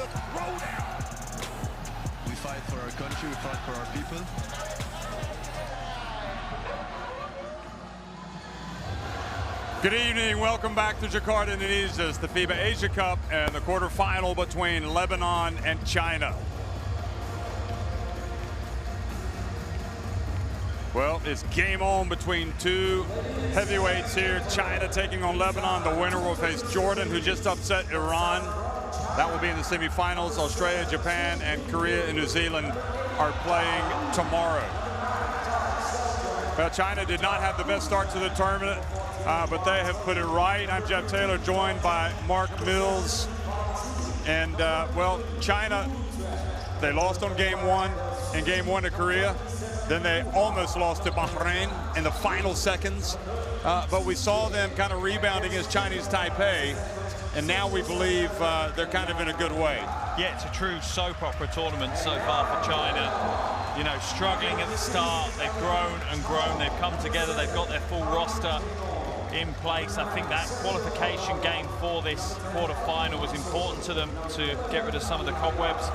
We fight for our country, we fight for our people. Good evening, welcome back to Jakarta, Indonesia. It's the FIBA Asia Cup and the quarterfinal between Lebanon and China. Well, it's game on between two heavyweights here. China taking on Lebanon. The winner will face Jordan, who just upset Iran. That will be in the semifinals. Australia, Japan, and Korea and New Zealand are playing tomorrow. Well, China did not have the best start to the tournament, but they have put it right. I'm Jeff Taylor, joined by Mark Mills. And, well, China, they lost on game one to Korea. Then they almost lost to Bahrain in the final seconds. But we saw them kind of rebounding against Chinese Taipei. And now we believe they're kind of in a good way. Yeah, it's a true soap opera tournament so far for China. You know, struggling at the start, they've grown and grown, they've come together, they've got their full roster in place. I think that qualification game for this quarter-final was important to them to get rid of some of the cobwebs.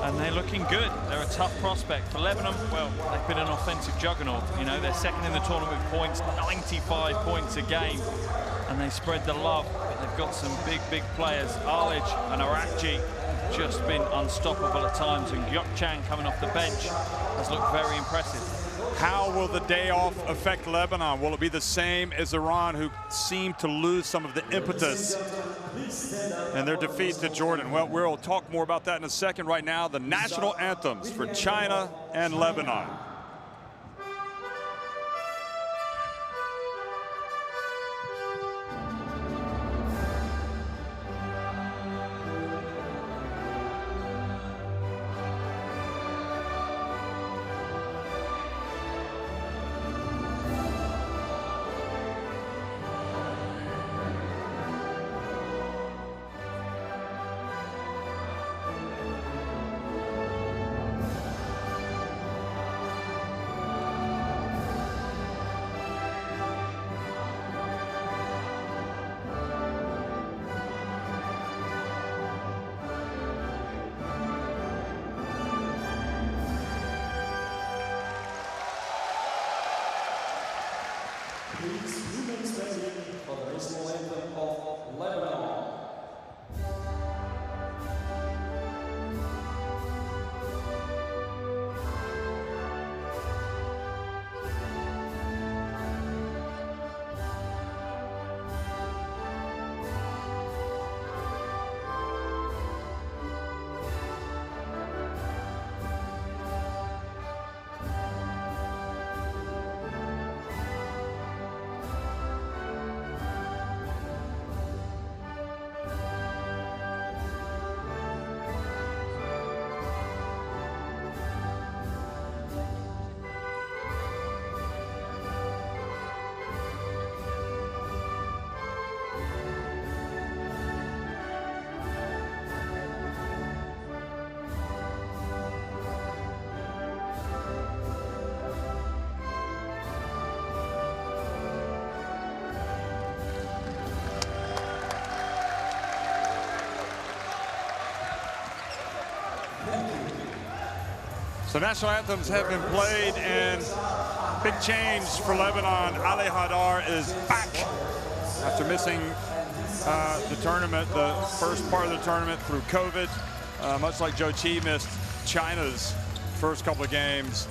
And they're looking good. They're a tough prospect. For Lebanon, well, they've been an offensive juggernaut. You know, they're second in the tournament with points, 95 points a game. And they spread the love, but they've got some big players. Arledge and Arakji just been unstoppable at times. And Gyokchan coming off the bench has looked very impressive. How will the day off affect Lebanon? Will it be the same as Iran, who seemed to lose some of the impetus in their defeat to Jordan? Well, we'll talk more about that in a second. Right now, the national anthems for China and Lebanon. Please remain standing for the national anthem of Lebanon. So national anthems have been played, and big change for Lebanon. Ali Haidar is back after missing the tournament, the first part of the tournament through COVID, much like Zhou Qi missed China's first couple of games.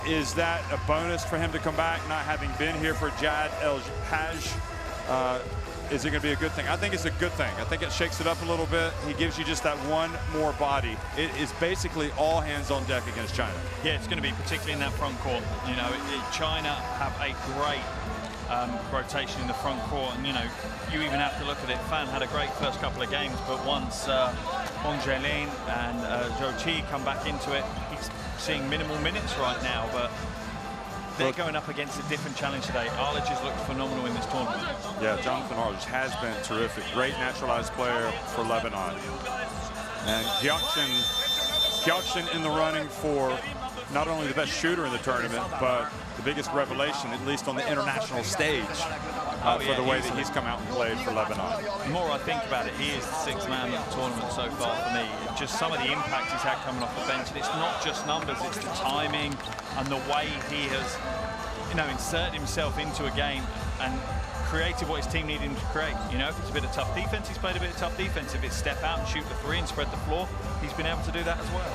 Is that a bonus for him to come back, not having been here for Jad El-Hajj? Is it going to be a good thing? I think it's a good thing. I think it shakes it up a little bit. He gives you just that one more body. It is basically all hands on deck against China. Yeah, it's going to be particularly in that front court. You know, China have a great rotation in the front court, and you know, you even have to look at it. Fan had a great first couple of games, but once Wang Jielin and Zhou Qi come back into it, he's seeing minimal minutes right now, but they're going up against a different challenge today. Arledge has looked phenomenal in this tournament. Yeah, Jonathan Arledge has been terrific. Great naturalized player for Lebanon. And Gyeongshin in the running for not only the best shooter in the tournament, but the biggest revelation, at least on the international stage, for the way that he's come out and played for Lebanon. The more I think about it, he is the sixth man of the tournament so far for me. Just some of the impact he's had coming off the bench, and it's not just numbers, it's the timing and the way he has, you know, inserted himself into a game and created what his team needed him to create. You know, if it's a bit of tough defense, he's played a bit of tough defense. If it's step out and shoot the three and spread the floor, he's been able to do that as well.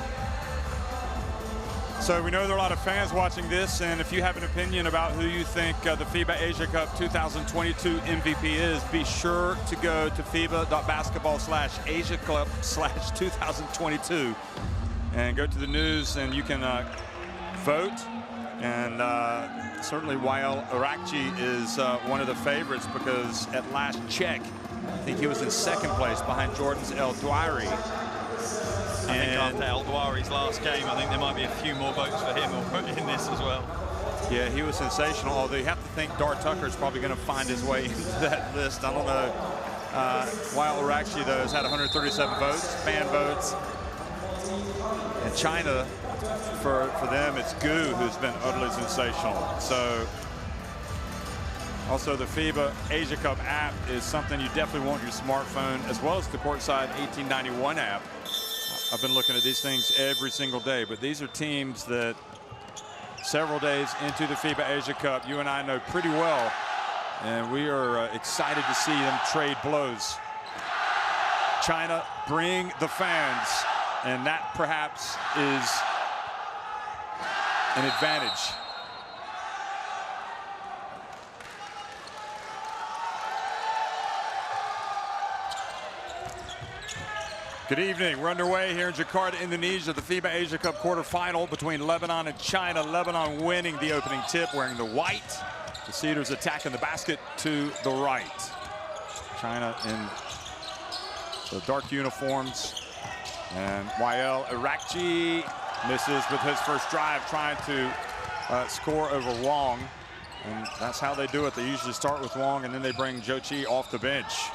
So we know there are a lot of fans watching this, and if you have an opinion about who you think the FIBA Asia Cup 2022 MVP is, be sure to go to FIBA.basketball/Asia Cup/2022 and go to the news, and you can vote. And certainly Wael Arakci is one of the favorites, because at last check, I think he was in second place behind Jordan's El Douairi. I think after El Douairi's last game, I think there might be a few more votes for him in this as well. Yeah, he was sensational, although you have to think Dar Tucker's probably going to find his way into that list. I don't know. Wael Arakci, though, has had 137 votes, fan votes. And China, for them, it's Gu who's been utterly sensational. So, also the FIBA Asia Cup app is something you definitely want on your smartphone, as well as the Courtside 1891 app. I've been looking at these things every single day, but these are teams that several days into the FIBA Asia Cup, you and I know pretty well, and we are excited to see them trade blows. China, bring the fans, and that perhaps is an advantage. Good evening. We're underway here in Jakarta, Indonesia, the FIBA Asia Cup quarterfinal between Lebanon and China. Lebanon winning the opening tip, wearing the white. The Cedars attacking the basket to the right. China in the dark uniforms. And Wael Arakci misses with his first drive, trying to score over Wang. And that's how they do it. They usually start with Wang, and then they bring Zhou Qi off the bench.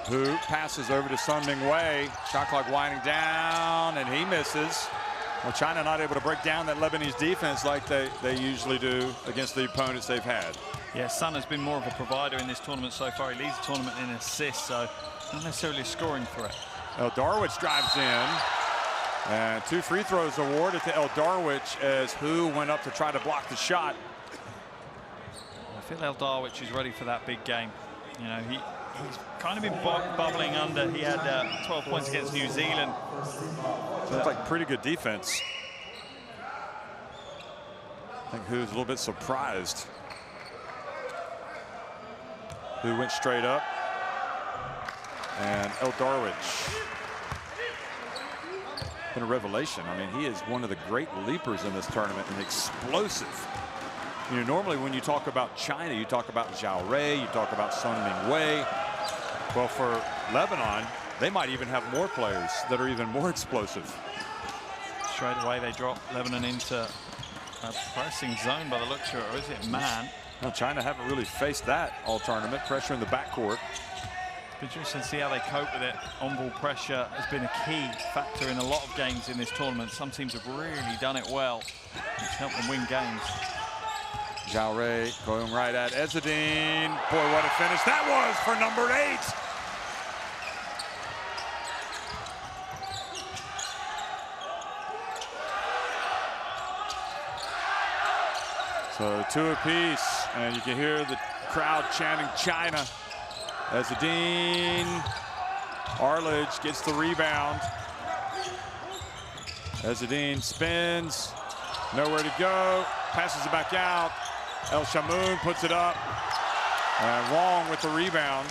Who passes over to Sun Ming Wei. Shot clock winding down, and he misses. Well, China not able to break down that Lebanese defense like they usually do against the opponents they've had. Yeah, Sun has been more of a provider in this tournament so far. He leads the tournament in assists, so not necessarily a scoring threat. El Darwich drives in, and 2 free throws awarded to El Darwich as Hu went up to try to block the shot. I feel El Darwich is ready for that big game. You know, he's kind of been bubbling under. He had 12 points against New Zealand. Looks like pretty good defense. I think Hu's a little bit surprised. Hu went straight up. And El Darwich, been a revelation. I mean, he is one of the great leapers in this tournament, and explosive. You know, normally when you talk about China, you talk about Zhao Rui, you talk about Sun Ming Wei. Well, for Lebanon, they might even have more players that are even more explosive. Straight away, they drop Lebanon into a pressing zone by the looks of it, or is it man? Well, China haven't really faced that all tournament. Pressure in the backcourt. Be interesting to see how they cope with it. On-ball pressure has been a key factor in a lot of games in this tournament. Some teams have really done it well, which helped them win games. Zhao Rui going right at Ezzedine. Boy, what a finish that was for number 8. So 2 apiece, and you can hear the crowd chanting China. Ezzedine Arledge gets the rebound. Ezzedine spins, nowhere to go, passes it back out. El Shamoun puts it up, and Wong with the rebound.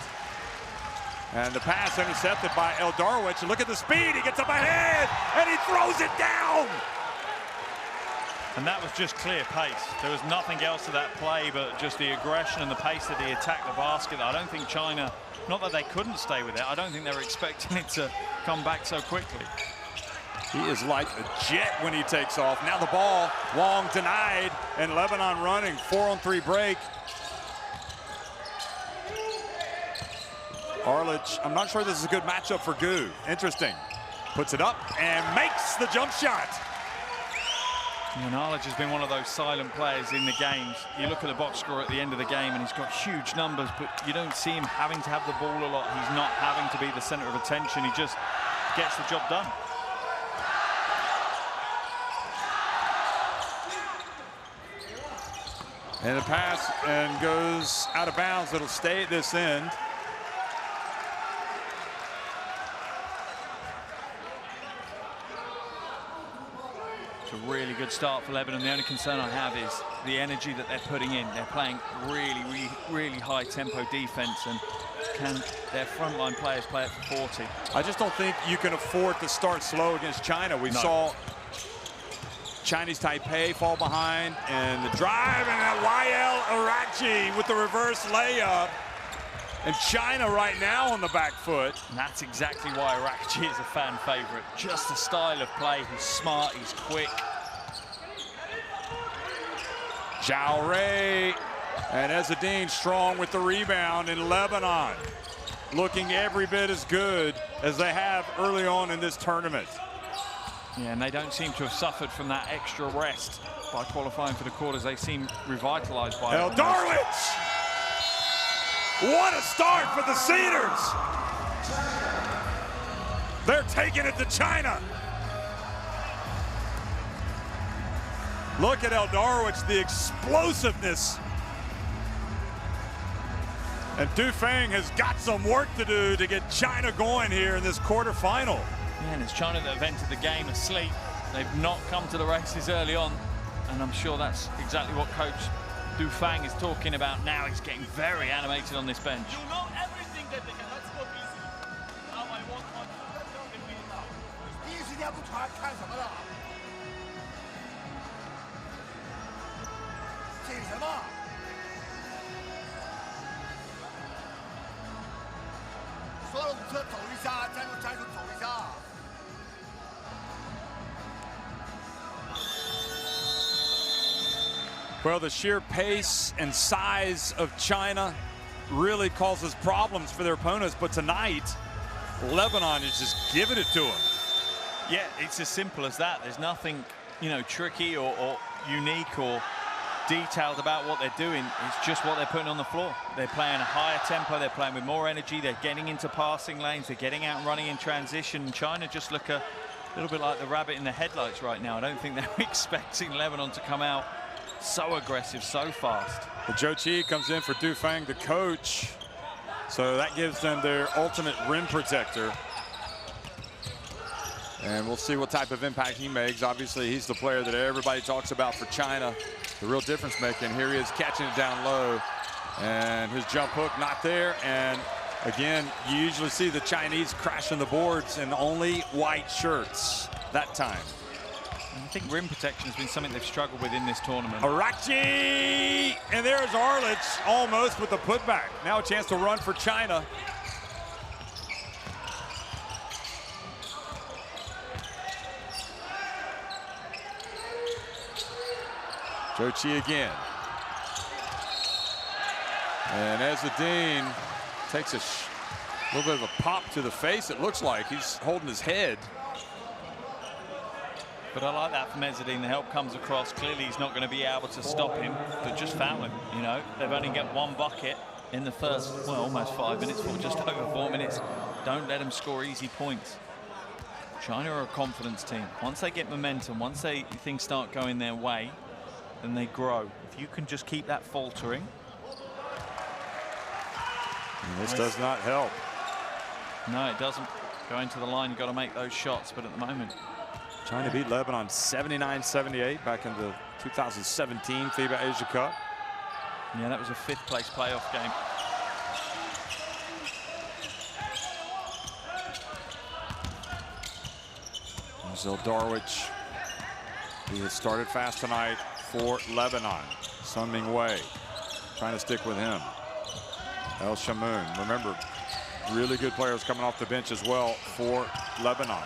And the pass intercepted by Eldarowicz. Look at the speed, he gets up ahead, and he throws it down. And that was just clear pace. There was nothing else to that play but just the aggression and the pace that he attacked the basket. I don't think China, not that they couldn't stay with it, I don't think they were expecting it to come back so quickly. He is like a jet when he takes off. Now the ball, Wong denied, and Lebanon running, 4-on-3 break. Arledge, I'm not sure this is a good matchup for Gu. Interesting. Puts it up and makes the jump shot. And Arledge has been one of those silent players in the games. You look at the box score at the end of the game and he's got huge numbers, but you don't see him having to have the ball a lot. He's not having to be the center of attention. He just gets the job done. And the pass and goes out of bounds. It'll stay at this end. It's a really good start for Lebanon. The only concern I have is the energy that they're putting in. They're playing really high tempo defense, and can their frontline players play it for 40? I just don't think you can afford to start slow against China. We saw Chinese Taipei fall behind, and the drive, and YL Arachi with the reverse layup. And China right now on the back foot. And that's exactly why Arachi is a fan favorite. Just the style of play. He's smart, he's quick. Zhao Rui and Ezzedine strong with the rebound in Lebanon. Looking every bit as good as they have early on in this tournament. Yeah, and they don't seem to have suffered from that extra rest by qualifying for the quarters. They seem revitalized by it. Eldarowicz! What a start for the Cedars! They're taking it to China. Look at Eldarowicz, the explosiveness. And Dufang has got some work to do to get China going here in this quarterfinal. Yeah, and it's China that have entered the game asleep. They've not come to the races early on, and I'm sure that's exactly what Coach Dufang is talking about now. He's getting very animated on this bench. You know everything that they can. Let's go easy. Now I want on. Easy, 不传看什么了？紧什么？所有车走一下，战术走一下。 Well, the sheer pace and size of China really causes problems for their opponents, but tonight, Lebanon is just giving it to them. Yeah, it's as simple as that. There's nothing, you know, tricky or unique or detailed about what they're doing. It's just what they're putting on the floor. They're playing a higher tempo, they're playing with more energy, they're getting into passing lanes, they're getting out and running in transition. China just look a little bit like the rabbit in the headlights right now. I don't think they're expecting Lebanon to come out so aggressive, so fast. But Zhou Qi comes in for Dufang, the coach. So that gives them their ultimate rim protector. And we'll see what type of impact he makes. Obviously, he's the player that everybody talks about for China, the real difference maker. And here he is catching it down low. And his jump hook not there. And again, you usually see the Chinese crashing the boards in only white shirts that time. I think rim protection has been something they've struggled with in this tournament. Arachi! And there's Arledge almost with the putback. Now a chance to run for China. Zhou Qi again. And Ezzedine takes a little bit of a pop to the face, it looks like. He's holding his head. But I like that from Ezzedine. The help comes across. Clearly, he's not going to be able to stop him, but just foul him. You know, they've only got one bucket in the first, well, almost 5 minutes, or just over 4 minutes. Don't let them score easy points. China are a confidence team. Once they get momentum, once things start going their way, then they grow. If you can just keep that faltering. And this does not help. No, it doesn't. Going to the line, you've got to make those shots, but at the moment. China beat Lebanon 79-78 back in the 2017 FIBA Asia Cup. Yeah, that was a 5th place playoff game. Darwich, he has started fast tonight for Lebanon. Sun Ming Wei trying to stick with him. El Shamoun, remember, really good players coming off the bench as well for Lebanon.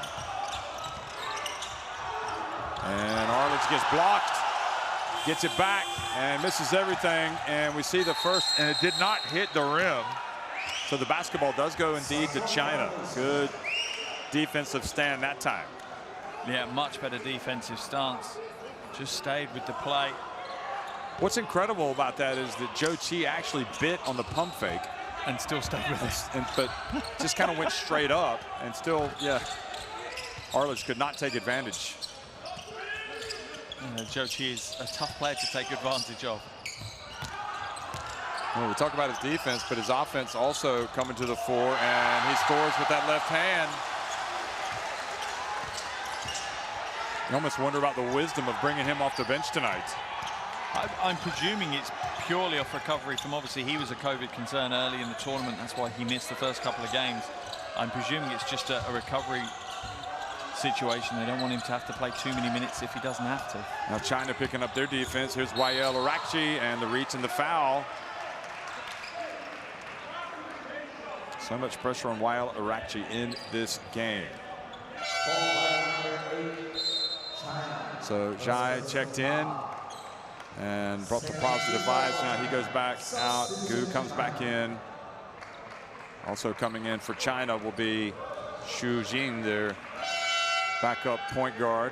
And Arledge gets blocked, gets it back, and misses everything. And we see the first, and it did not hit the rim. So the basketball does go indeed to China. Good defensive stand that time. Yeah, much better defensive stance. Just stayed with the play. What's incredible about that is that Zhou Qi actually bit on the pump fake. And still stayed with it. But just kind of went straight up and still, yeah, Arledge could not take advantage. Zhou Qi is a tough player to take advantage of. Well, we talk about his defense, but his offense also coming to the fore, and he scores with that left hand. You almost wonder about the wisdom of bringing him off the bench tonight. I'm presuming it's purely off recovery from, obviously, he was a COVID concern early in the tournament. That's why he missed the first couple of games. I'm presuming it's just a recovery situation. They don't want him to have to play too many minutes if he doesn't have to. Now China picking up their defense. Here's Wael Arakchi and the reach and the foul. So much pressure on Wael Arakchi in this game. So Zhai checked in and brought the positive vibes. Now he goes back out. Gu comes back in. Also coming in for China will be Xu Jing, their backup point guard.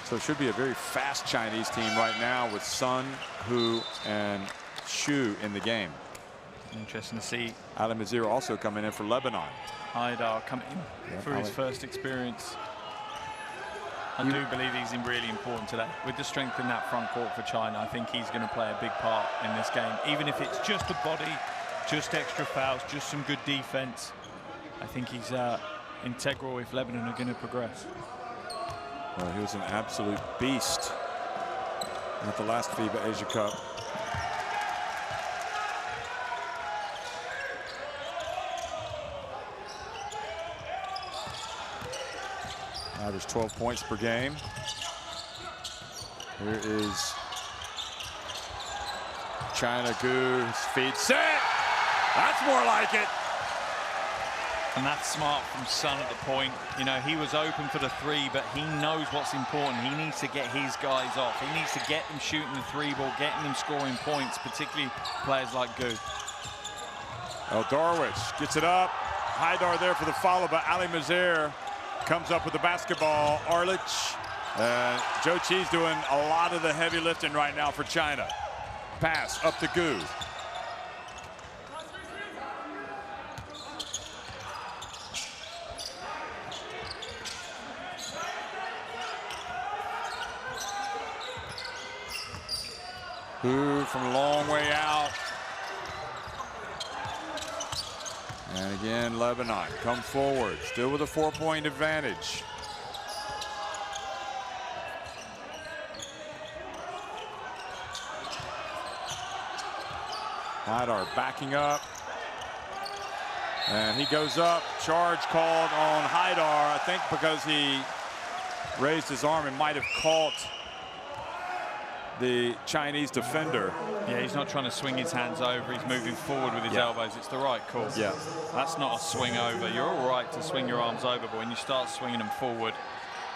So it should be a very fast Chinese team right now with Sun, Hu, and Xu in the game. Interesting to see. Ali Mazir also coming in for Lebanon. Haidar coming in for his first experience. I do believe he's really important today. With the strength in that front court for China, I think he's going to play a big part in this game. Even if it's just a body, just extra fouls, just some good defense. I think he's integral if Lebanon are going to progress. Well, he was an absolute beast at the last FIBA Asia Cup. Average 12 points per game. Here is China. Gu, his feet set. That's more like it. And that's smart from Sun at the point. You know, he was open for the three, but he knows what's important. He needs to get his guys off. He needs to get them shooting the three ball, getting them scoring points, particularly players like Gu. Darwich gets it up. Haidar there for the follow, but Ali Mazir comes up with the basketball. Arledge. Zhou Qi's doing a lot of the heavy lifting right now for China. Pass up to Gu. Gu from a long way out. And again, Lebanon come forward, still with a 4-point advantage. Haidar backing up. And he goes up. Charge called on Haidar, I think because he raised his arm and might have caught the Chinese defender. Yeah, he's not trying to swing his hands over. He's moving forward with his elbows. It's the right call. Yeah. That's not a swing over. You're all right to swing your arms over, but when you start swinging them forward,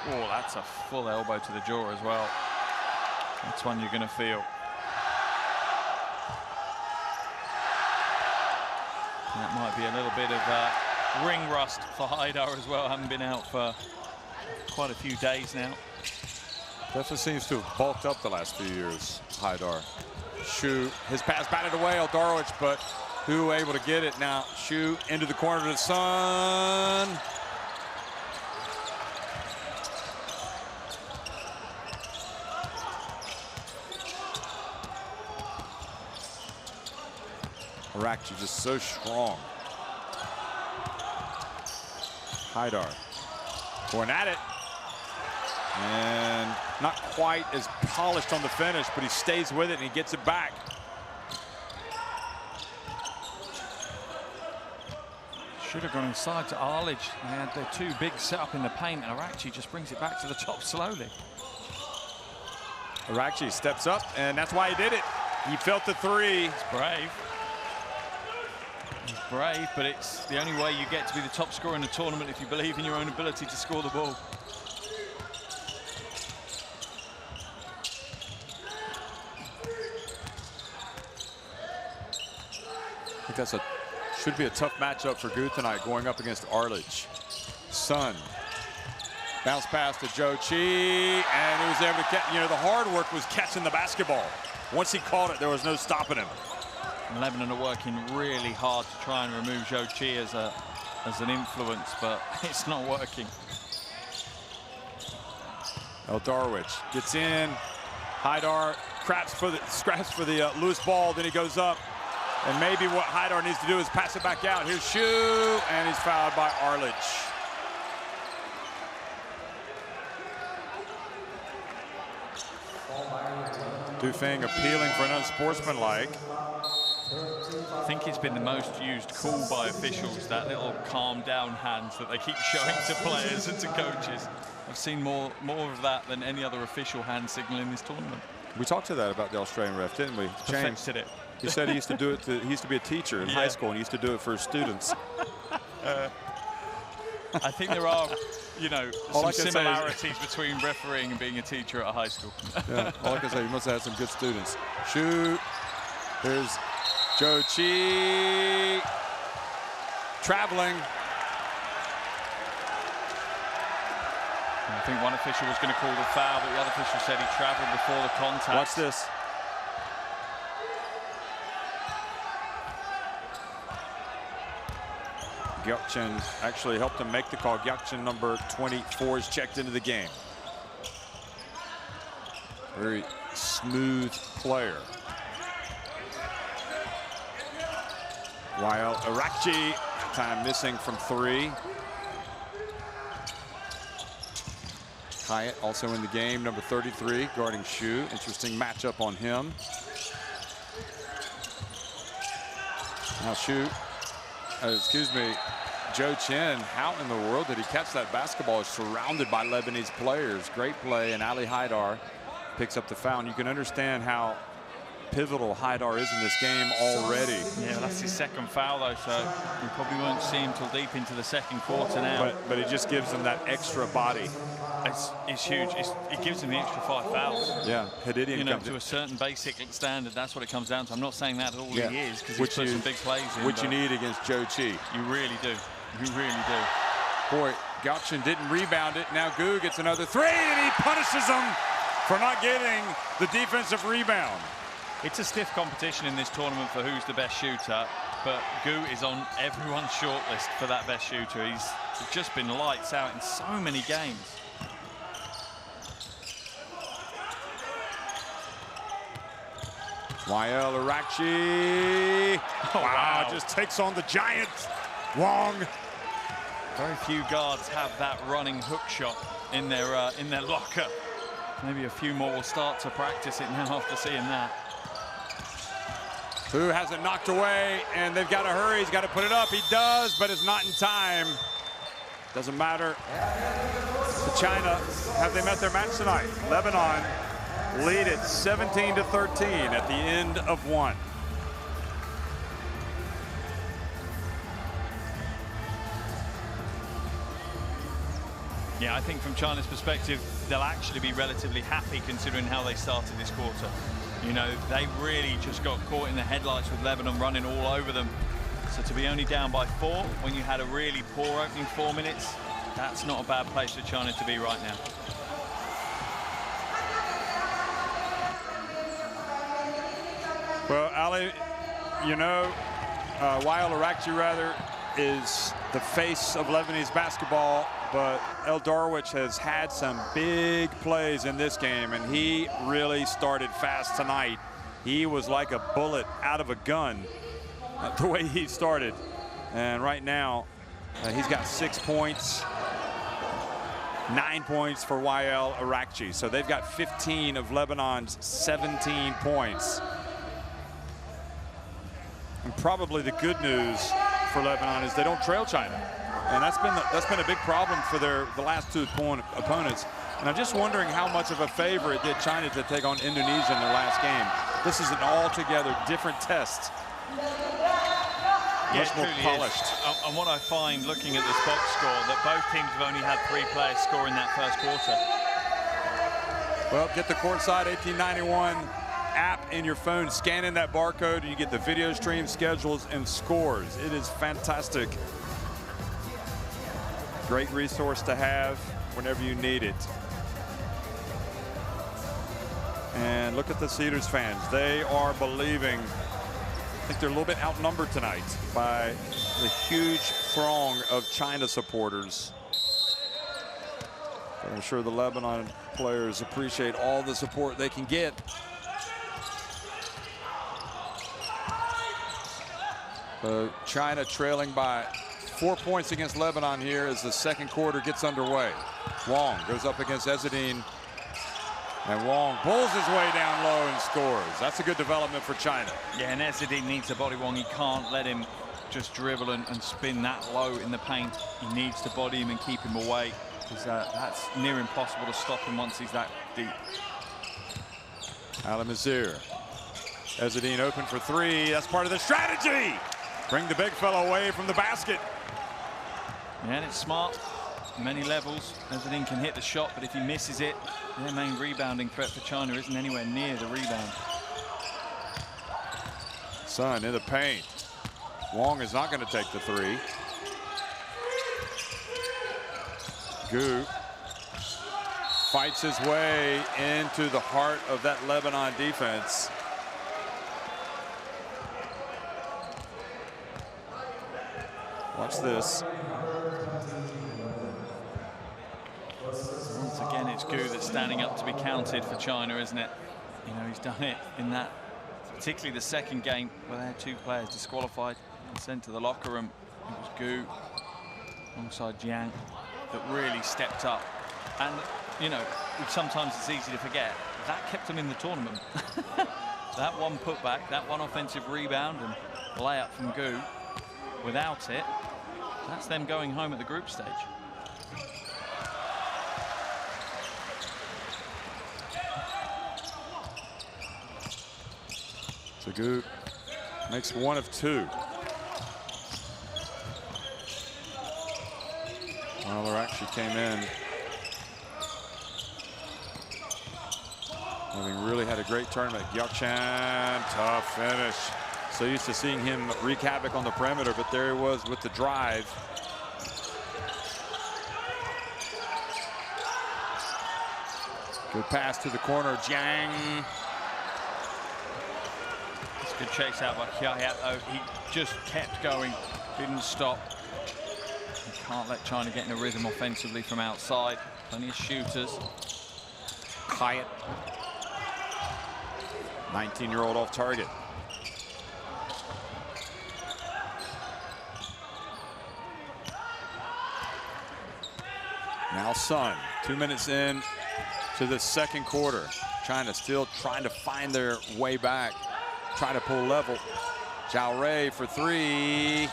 oh, that's a full elbow to the jaw as well. That's one you're going to feel. That might be a little bit of ring rust for Haidar as well. Haven't been out for quite a few days now. Definitely seems to have bulked up the last few years, Haidar. Xu, his pass batted away, Darwich, but Hu able to get it now. Xu into the corner to the Sun. Arakci just so strong. Haidar going at it. And not quite as polished on the finish, but he stays with it and he gets it back. Should have gone inside to Arledge. They had their two big set up in the paint, and Arakci just brings it back to the top slowly. Arakci steps up, and that's why he did it. He felt the three. It's brave. It's brave, but it's the only way you get to be the top scorer in the tournament if you believe in your own ability to score the ball. I think that should be a tough matchup for Gu tonight, going up against Arledge. Sun. Bounce pass to Zhou Qi, and he was able to catch. You know, the hard work was catching the basketball. Once he caught it, there was no stopping him. And Lebanon are working really hard to try and remove Zhou Qi as an influence, but it's not working. Eldarwich gets in. Haidar scraps for the loose ball, then he goes up. And maybe what Haidar needs to do is pass it back out. Here's Shu, and he's fouled by Arledge. Dufeng appealing for an unsportsmanlike. I think it's been the most used call by officials, that little calm down hands that they keep showing to players and to coaches. I've seen more of that than any other official hand signal in this tournament. We talked to that about the Australian ref, didn't we? James did it. He said he used to do it. He used to be a teacher in high school, and he used to do it for his students. I think there are, you know, some similarities between refereeing and being a teacher at a high school. Yeah, all I can say, he must have had some good students. Shoot. There's Zhou Qi traveling. I think one official was going to call the foul, but the other official said he traveled before the contact. Watch this. Gyokchen actually helped him make the call. Gyokchen, number 24, is checked into the game. Very smooth player. While Arakci, time missing from three. Hyatt also in the game, number 33, guarding Shu. Interesting matchup on him. Now Shu, Zhou Qi, how in the world did he catch that basketball? He's surrounded by Lebanese players. Great play, and Ali Haidar picks up the foul. And you can understand how pivotal Haidar is in this game already. Yeah, that's his second foul, though, so we probably won't see him till deep into the second quarter now. But it just gives him that extra body. It's huge. It gives him the extra 5 fouls. Yeah, Hadidian, you know, to a certain basic standard, that's what it comes down to. I'm not saying that's all he is, because he's put some big plays in. Which you need against Zhou Qi. You really do. You really do. Boy, Gyokchen didn't rebound it. Now Gu gets another three, and he punishes him for not getting the defensive rebound. It's a stiff competition in this tournament for who's the best shooter, but Gu is on everyone's shortlist for that best shooter. He's just been lights out in so many games. Wael Arakci. Oh, wow. Just takes on the giant. Wong. Very few guards have that running hook shot in their locker. Maybe a few more will start to practice it now after seeing that. Who has it knocked away, and they've got to hurry. He's got to put it up. He does, but it's not in time. Doesn't matter. China, have they met their match tonight? Lebanon lead it 17-13 at the end of one. Yeah, I think from China's perspective, they'll actually be relatively happy considering how they started this quarter. You know, they really just got caught in the headlights with Lebanon running all over them. So to be only down by 4 when you had a really poor opening 4 minutes, that's not a bad place for China to be right now. Well, Ali, you know, Wael Arakci, rather, is the face of Lebanese basketball, but Eldarwich has had some big plays in this game, and he really started fast tonight. He was like a bullet out of a gun. the way he started. And right now, he's got 6 points, 9 points for Wael Arakci. So they've got 15 of Lebanon's 17 points. And probably the good news for Lebanon is they don't trail China. And that's been a big problem for the last two opponents. And I'm just wondering how much of a favor it did China to take on Indonesia in their last game. This is an altogether different test. Yeah, much more polished. And what I find looking at this box score, that both teams have only had 3 players score in that first quarter. Well, get the Courtside 1891 app in your phone, scan in that barcode, and you get the video stream, schedules, and scores. It is fantastic. Great resource to have whenever you need it. And look at the Cedars fans. They are believing. I think they're a little bit outnumbered tonight by the huge throng of China supporters. But I'm sure the Lebanon players appreciate all the support they can get. China trailing by 4 points against Lebanon here as the second quarter gets underway. Wong goes up against Ezzedine. And Wong pulls his way down low and scores. That's a good development for China. Yeah, and Ezzedine needs to body Wong. He can't let him just dribble and spin that low in the paint. He needs to body him and keep him away, because that's near impossible to stop him once he's that deep. Al-Mazir. Ezzedine open for 3. That's part of the strategy. Bring the big fella away from the basket. Yeah, and it's smart. Many levels. Ezzedine can hit the shot, but if he misses it, their main rebounding threat for China isn't anywhere near the rebound. Sun in the paint. Wong is not going to take the 3. Gu fights his way into the heart of that Lebanon defense. Watch this. Once again, it's Gu that's standing up to be counted for China, isn't it? You know, he's done it in that, particularly the second game where they had 2 players disqualified and sent to the locker room. It was Gu alongside Jiang that really stepped up. And, you know, sometimes it's easy to forget, that kept them in the tournament. That one putback, that one offensive rebound and layup from Gu, without it, that's them going home at the group stage. So Gu makes 1 of 2. Wael Arakci came in having really had a great tournament. Gyokchan, tough finish. So used to seeing him wreak havoc on the perimeter, but there he was with the drive. Good pass to the corner, Jiang. Good chase out by Kiahyat, though. He just kept going, didn't stop. You can't let China get in a rhythm offensively from outside. Plenty of shooters. Hyatt, 19-year-old off target. Now Sun, 2 minutes in to the second quarter. China still trying to find their way back. Try to pull level. Zhao Rui for 3.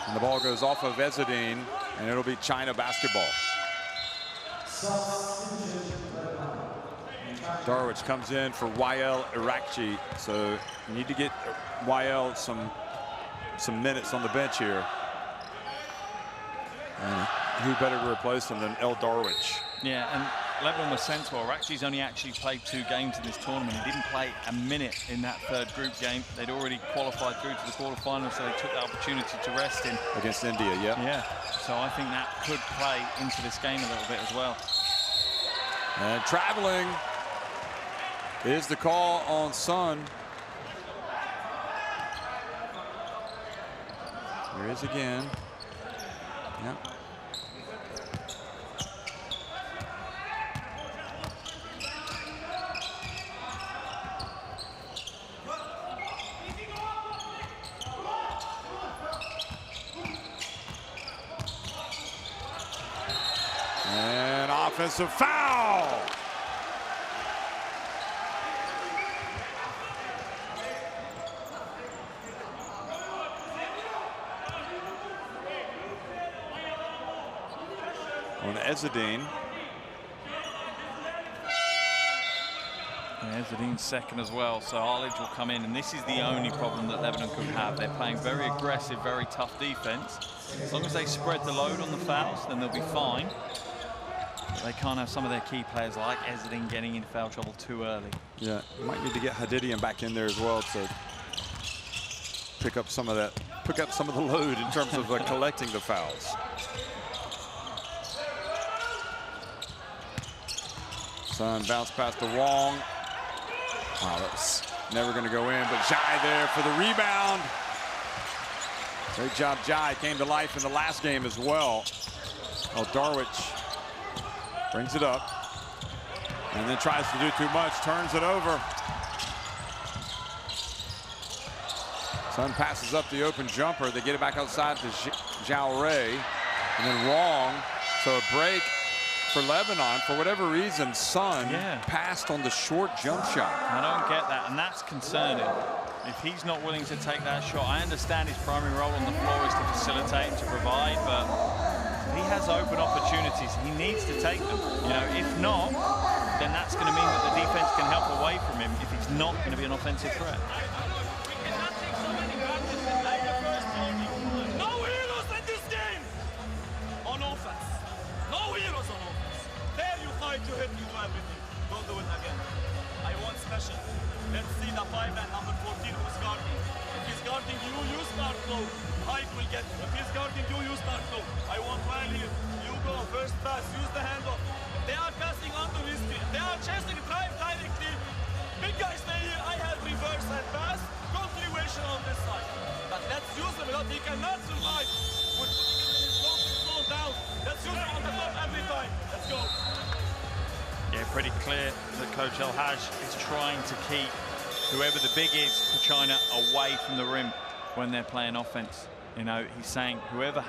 And the ball goes off of Ezzedine, and it'll be China basketball. Darwich comes in for Wael Arakci. So you need to get Wael some minutes on the bench here. And who better to replace him than El Darwich? Yeah, and Lebanon was sensible. Arakci's only actually played 2 games in this tournament. He didn't play a minute in that third group game. They'd already qualified through to the quarterfinals, so they took the opportunity to rest him. Against India, yeah. Yeah, so I think that could play into this game a little bit as well. And traveling is the call on Sun. Here is again. Yeah. Offensive foul. On Ezzedine. Ezzedine's second as well, so Arledge will come in, and this is the only problem that Lebanon could have. They're playing very aggressive, very tough defense. As long as they spread the load on the fouls, then they'll be fine. But they can't have some of their key players like Ezzedine getting into foul trouble too early. Yeah, you might need to get Hadidian back in there as well to pick up some of that, pick up some of the load in terms of collecting the fouls. Sun bounce pass to Wong. Wow, that's never going to go in, but Jai there for the rebound. Great job, Jai. Came to life in the last game as well. Oh, Darwich brings it up and then tries to do too much, turns it over. Sun passes up the open jumper. They get it back outside to Zhao Ray, and then Wong. So a break for Lebanon. For whatever reason, Sun passed on the short jump shot. I don't get that, and that's concerning. If he's not willing to take that shot, I understand his primary role on the floor is to facilitate and to provide, but he has open opportunities. He needs to take them. You know, if not, then that's going to mean that the defense can help away from him if he's not going to be an offensive threat. No heroes in this game on offense. No heroes on offense. There you fight, you hit, you do everything. Don't do it again. I want special. Let's see the 5 and number 14 who's guarding. If he's guarding you, you start low. Height will get you. If he's guarding you, you start low. I want Riley. You go first pass. Use the handoff. If they are passing onto his feet, if they are chasing drive directly. Big guys stay here. I have reverse and pass. Continuation on this side. But let's use them. He cannot survive. We're putting him in his slow down. Let's use him on the top every time. Let's go. Yeah, pretty clear that Coach El Haj is trying to keep whoever the big is for China away from the rim when they're playing offense. You know, he's saying whoever's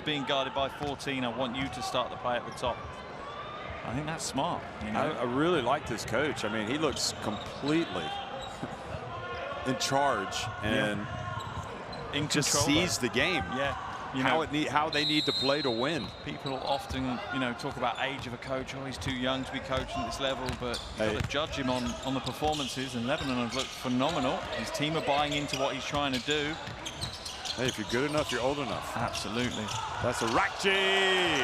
being guarded by 14, I want you to start the play at the top. I think that's smart. You know? I really like this coach. I mean, he looks completely in charge and in just control, sees the game. Yeah. How they need to play to win. People often, you know, talk about age of a coach. Oh, he's too young to be coaching at this level, but you've got to judge him on the performances. And Lebanon have looked phenomenal. His team are buying into what he's trying to do. Hey, if you're good enough, you're old enough. Absolutely. That's a Rakji.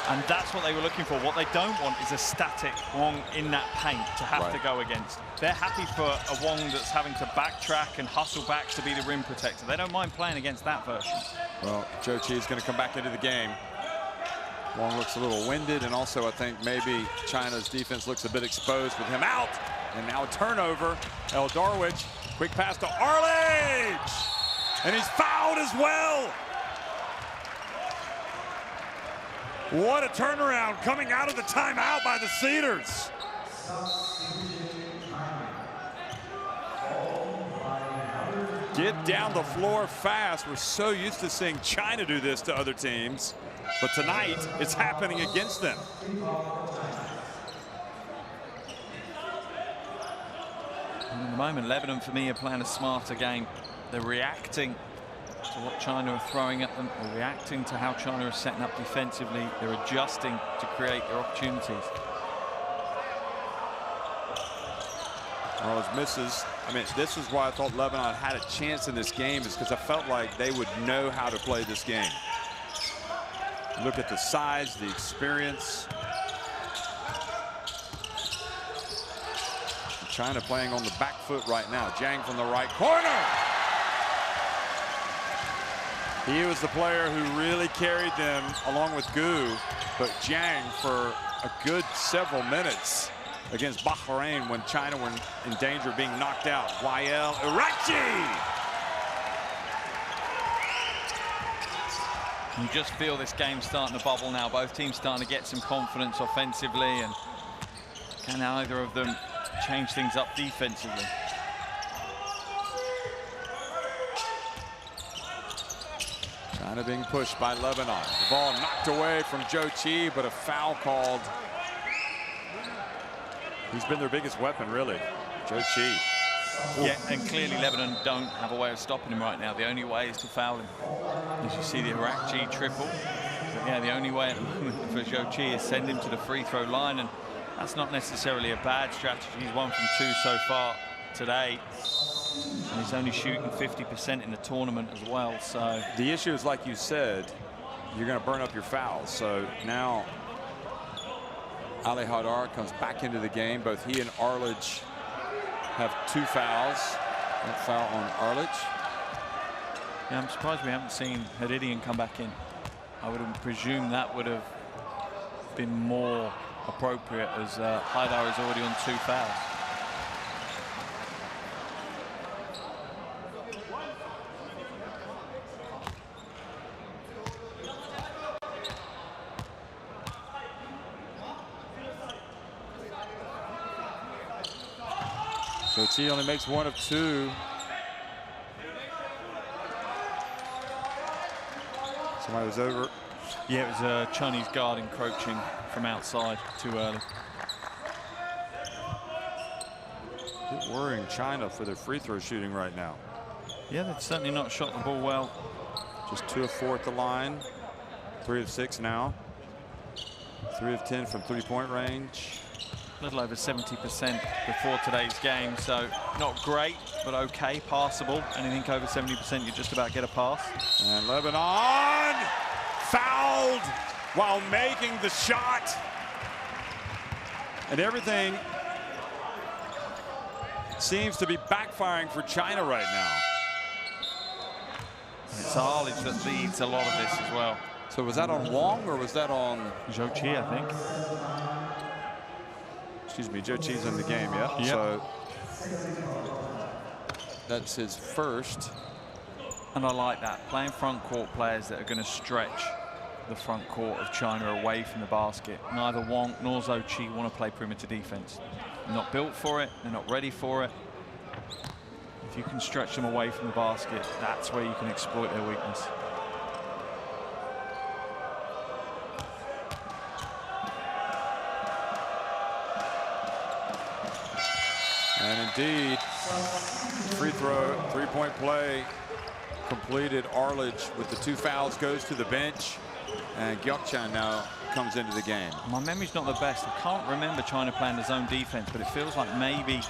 And that's what they were looking for. What they don't want is a static Wong in that paint to have to go against. They're happy for a Wong that's having to backtrack and hustle back to be the rim protector. They don't mind playing against that version. Well, Zhou Qi is going to come back into the game. Wong looks a little winded, and also I think maybe China's defense looks a bit exposed with him out. And now a turnover. El Darwich, quick pass to Arledge. And he's fouled as well. What a turnaround coming out of the timeout by the Cedars. Get down the floor fast. We're so used to seeing China do this to other teams, but tonight it's happening against them. And at the moment, Lebanon, for me, are playing a smarter game. They're reacting to what China are throwing at them. They're reacting to how China are setting up defensively. They're adjusting to create their opportunities. Well, as misses, I mean, this is why I thought Lebanon had a chance in this game, is because I felt like they would know how to play this game. Look at the size, the experience. China playing on the back foot right now. Jiang from the right corner. He was the player who really carried them along with Gu, but Jiang for a good several minutes against Bahrain when China were in danger of being knocked out. YL Irachi. You just feel this game starting to bubble now. Both teams starting to get some confidence offensively, and can either of them change things up defensively? China being pushed by Lebanon. The ball knocked away from Zhou Qi, but a foul called He's been their biggest weapon, really, Zhou Qi. Yeah, and clearly Lebanon don't have a way of stopping him right now. The only way is to foul him. As you see the Iraqi triple. But yeah, the only way at the moment for Zhou Qi is send him to the free throw line, and that's not necessarily a bad strategy. He's 1 from 2 so far today. And he's only shooting 50% in the tournament as well, so. The issue is, like you said, you're going to burn up your fouls. So now Ali Haidar comes back into the game. Both he and Arledge have 2 fouls. That foul on Arledge. Yeah, I'm surprised we haven't seen Haridian come back in. I would have presumed that would have been more appropriate, as Haidar is already on 2 fouls. So Qi only makes 1 of 2. Somebody was over. Yeah, it was a Chinese guard encroaching from outside too early. Bit worrying China for their free throw shooting right now. Yeah, they've certainly not shot the ball well. Just 2 of 4 at the line. 3 of 6 now. 3 of 10 from 3-point range. A little over 70% before today's game, so not great, but okay, passable. Anything over 70%, you just about get a pass. And Lebanon fouled while making the shot. And everything seems to be backfiring for China right now. And it's Arledge that leads a lot of this as well. So was that on Wong or was that on Zhou Qi, I think? Excuse me, Zhou Qi's in the game, yeah? Yep. So that's his first. And I like that, playing front court players that are going to stretch the front court of China away from the basket. Neither Wong nor Zhou Qi want to play perimeter defense. They're not built for it, they're not ready for it. If you can stretch them away from the basket, that's where you can exploit their weakness. And indeed, free throw, 3-point play completed. Arledge with the 2 fouls goes to the bench, and Gyokchan now comes into the game. My memory's not the best. I can't remember China playing the zone defense, but it feels like maybe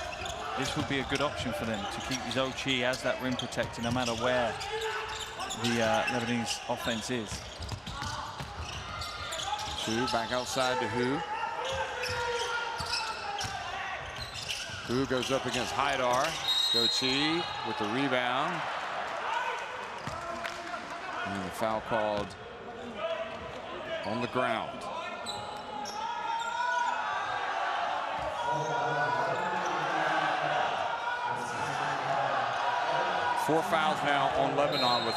this would be a good option for them to keep Zhou Qi as that rim protector no matter where the Lebanese offense is. Hu back outside to Hu. Hu goes up against Haidar. Zhou Qi with the rebound. And the foul called on the ground. Four fouls now on Lebanon with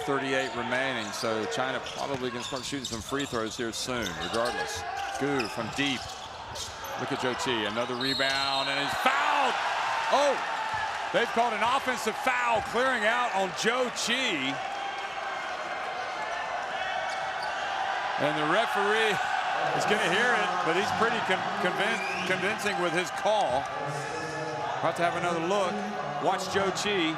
4:38 remaining. So China probably going to start shooting some free throws here soon, regardless. Gu from deep. Look at Zhou Qi, another rebound, and he's fouled. Oh, they've called an offensive foul, clearing out on Zhou Qi. And the referee is going to hear it, but he's pretty convincing with his call. About to have another look. Watch Zhou Qi.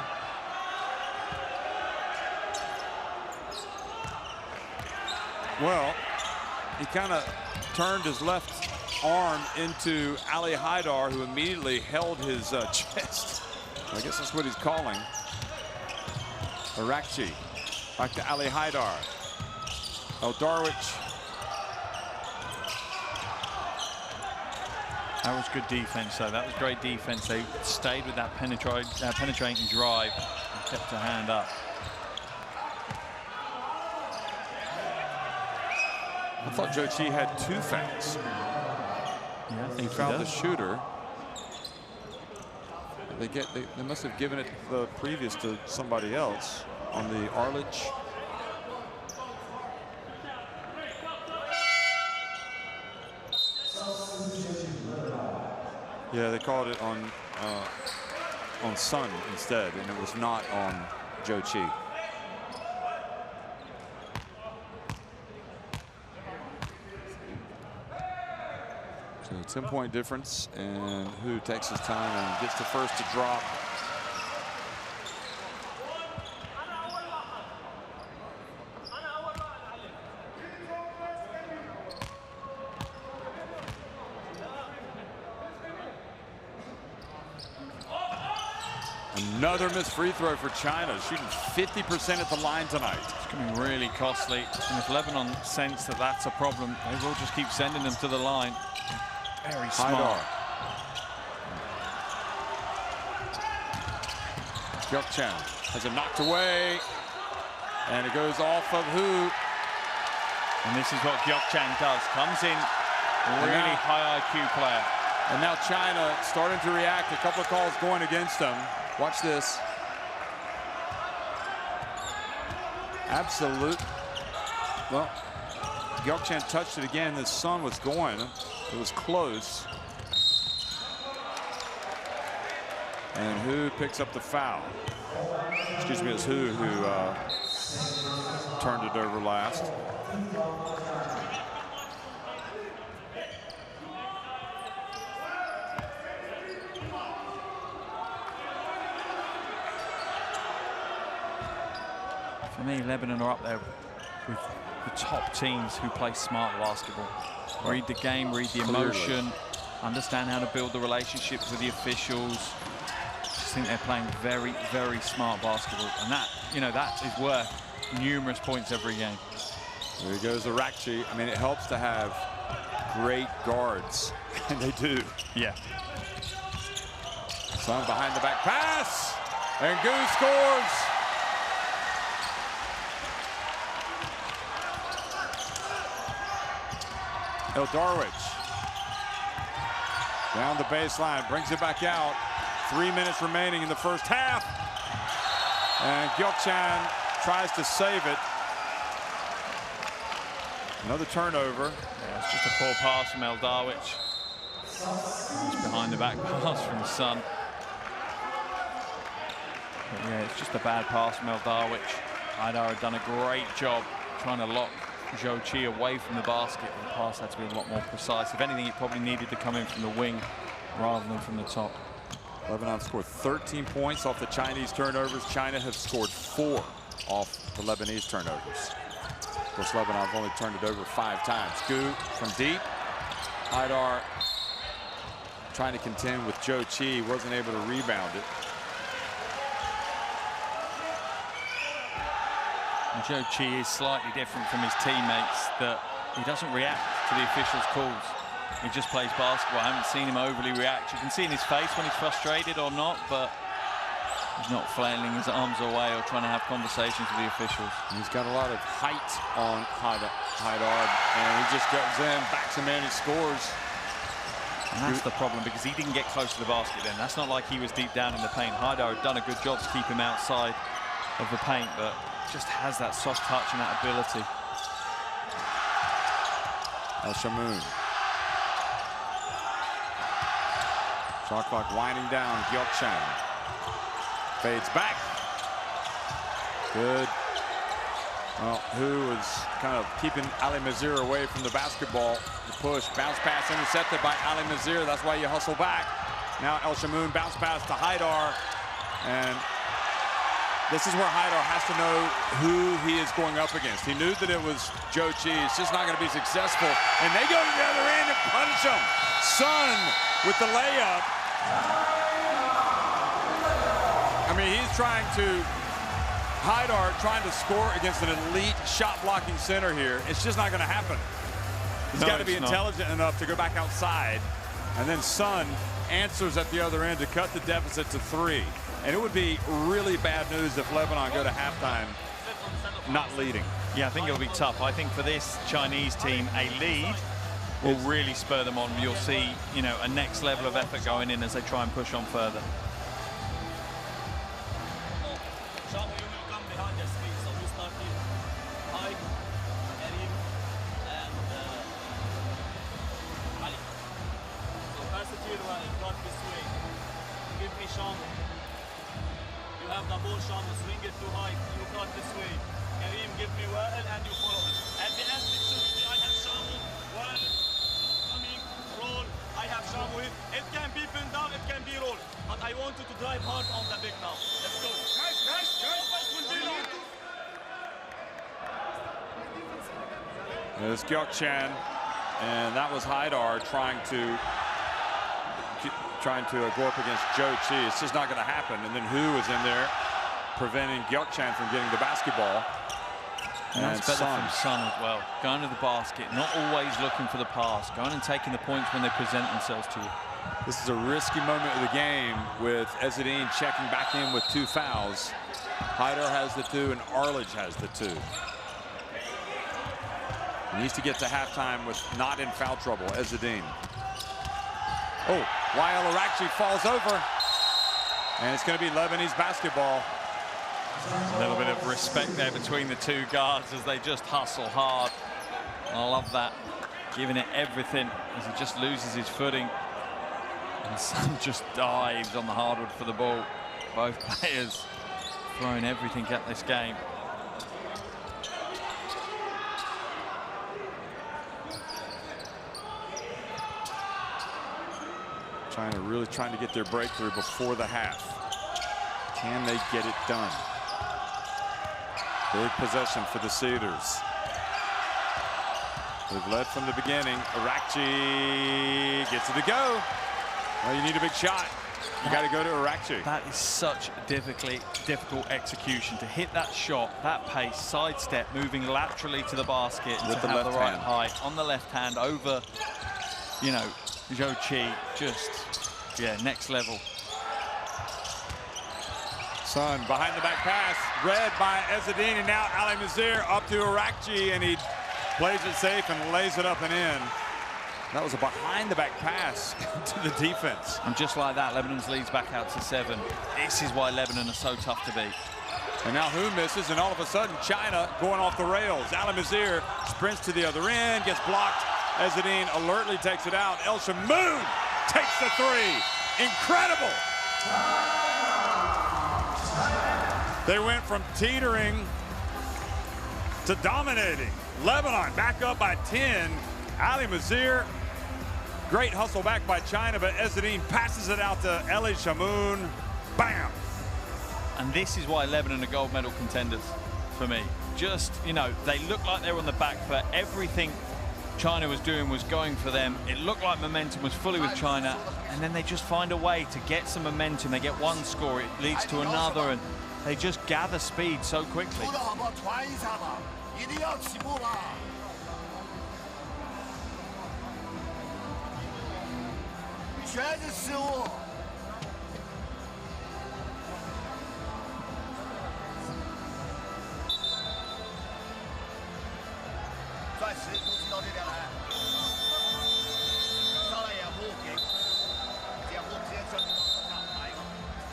Well, he kind of turned his left arm into Ali Haidar, who immediately held his chest. I guess that's what he's calling. Iraqi back to Ali Haidar. Darwich. That was good defense, though. That was great defense. They stayed with that penetrating drive and kept a hand up. I thought Zhou Qi had 2 fouls. Yeah, I think he fouled the shooter. They must have given it the previous to somebody else on the Arledge. Yeah, they called it on Sun instead, and it was not on Zhou Qi. So 10-point difference, and who takes his time and gets the first to drop. Another missed free throw for China, shooting 50% at the line tonight. It's going to be really costly. And if Lebanon sense that that's a problem, they will just keep sending them to the line. Very smart. Gyokchan has it knocked away, and it goes off of who? And this is what Gyokchan does. Comes in, really high IQ player. And now China starting to react. A couple of calls going against them. Watch this. Absolute. Well, Gyokchan touched it again. The sun was going. It was close. And who picks up the foul? Excuse me, it's who turned it over last. For me, Lebanon are up there with the top teams who play smart basketball. Read the game, read the emotion, understand how to build the relationships with the officials. I just think they're playing very, very smart basketball. And that, you know, that is worth numerous points every game. There goes Arakchi. I mean, it helps to have great guards, and they do. Yeah. Son behind the back pass, and Gu scores. Eldarwich down the baseline, brings it back out. 3 minutes remaining in the first half. And Gyokchan tries to save it. Another turnover. Yeah, it's just a poor pass from Eldarwich. It's behind the back pass from Sun. But yeah, it's just a bad pass from Eldarwich. Haidar had done a great job trying to lock Zhou Qi away from the basket. The pass had to be a lot more precise. If anything, it probably needed to come in from the wing rather than from the top. Lebanon scored 13 points off the Chinese turnovers. China have scored 4 off the Lebanese turnovers. Of course, Lebanon's only turned it over 5 times. Gu from deep. Haidar trying to contend with Zhou Qi, wasn't able to rebound it. And Zhou Qi is slightly different from his teammates, that he doesn't react to the officials' calls. He just plays basketball. I haven't seen him overly react. You can see in his face when he's frustrated or not, but he's not flailing his arms away or trying to have conversations with the officials. He's got a lot of height on Haidar, and he just goes in, backs him in, he scores. And that's the problem, because he didn't get close to the basket then. That's not like he was deep down in the paint. Haidar had done a good job to keep him outside of the paint, but just has that soft touch and that ability. El-Shamoun. Shot clock winding down. Gyokchan fades back. Good. Well, who was kind of keeping Ali Mazir away from the basketball. The push, bounce pass intercepted by Ali Mazir. That's why you hustle back. Now El-Shamoun bounce pass to Haidar, and this is where Haidar has to know who he is going up against. He knew that it was Zhou Qi. It's just not going to be successful. And they go to the other end and punish him. Sun with the layup. I mean, he's trying to, Haidar trying to score against an elite shot blocking center here. It's just not going to happen. He's got to be intelligent enough to go back outside. And then Sun answers at the other end to cut the deficit to 3. And it would be really bad news if Lebanon go to halftime not leading. Yeah, I think it'll be tough. I think for this Chinese team, a lead will really spur them on. You'll see, you know, a next level of effort going in as they try and push on further. Shamu, you will come behind their screen, so we start here. Hi, Karim, and Ali. So pass it here, got this way. Give me Shamu. You have the ball, Shamu, swing it too high. You got this way. Karim, give me Wa'il, and you follow him. At the end, it should be I have Shamu, Wa'il, coming, roll, key role. But I want you to drive hard on the big now. Let's go. It will be long. There's Gyokchan, and that was Haidar trying to go up against Zhou Qi. It's just not going to happen. And then Hu is in there preventing Gyokchan from getting the basketball. And that's better from Sun as well. Going to the basket, not always looking for the pass. Going and taking the points when they present themselves to you. This is a risky moment of the game with Ezzedine checking back in with 2 fouls. Haidar has the 2 and Arledge has the 2. He needs to get to halftime with not in foul trouble, Ezzedine. Oh, Wael Arakci falls over. And it's going to be Lebanese basketball. A little bit of respect there between the 2 guards as they just hustle hard. I love that. Giving it everything as he just loses his footing. And Sun just dives on the hardwood for the ball. Both players throwing everything at this game. China really trying to get their breakthrough before the half. Can they get it done? Big possession for the Cedars. They've led from the beginning. Arakci gets it to go. Well, you need a big shot. You got to go to Arakci. That is such a difficult execution to hit that shot, that pace, sidestep, moving laterally to the basket and with to the have left the right hand. height on the left hand over, you know, Zhou Qi. Just, yeah, next level. Sun behind the back pass, read by Ezzedine, and now Ali Mazir up to Arakci, and he plays it safe and lays it up and in. That was a behind the back pass to the defense. And just like that, Lebanon's leads back out to 7. This is why Lebanon are so tough to beat. And now Hu misses, and all of a sudden China going off the rails. Ali Mazir sprints to the other end, gets blocked. Ezzedine alertly takes it out. El Shamoun takes the 3. Incredible. They went from teetering to dominating. Lebanon back up by 10. Ali Mazir, great hustle back by China, but Ezzedine passes it out to El Shamoun. Bam! And this is why Lebanon are gold medal contenders for me. Just, you know, they look like they were on the back foot. Everything China was doing was going for them. It looked like momentum was fully with China, and then they just find a way to get some momentum. They get one score, it leads to another, and they just gather speed so quickly.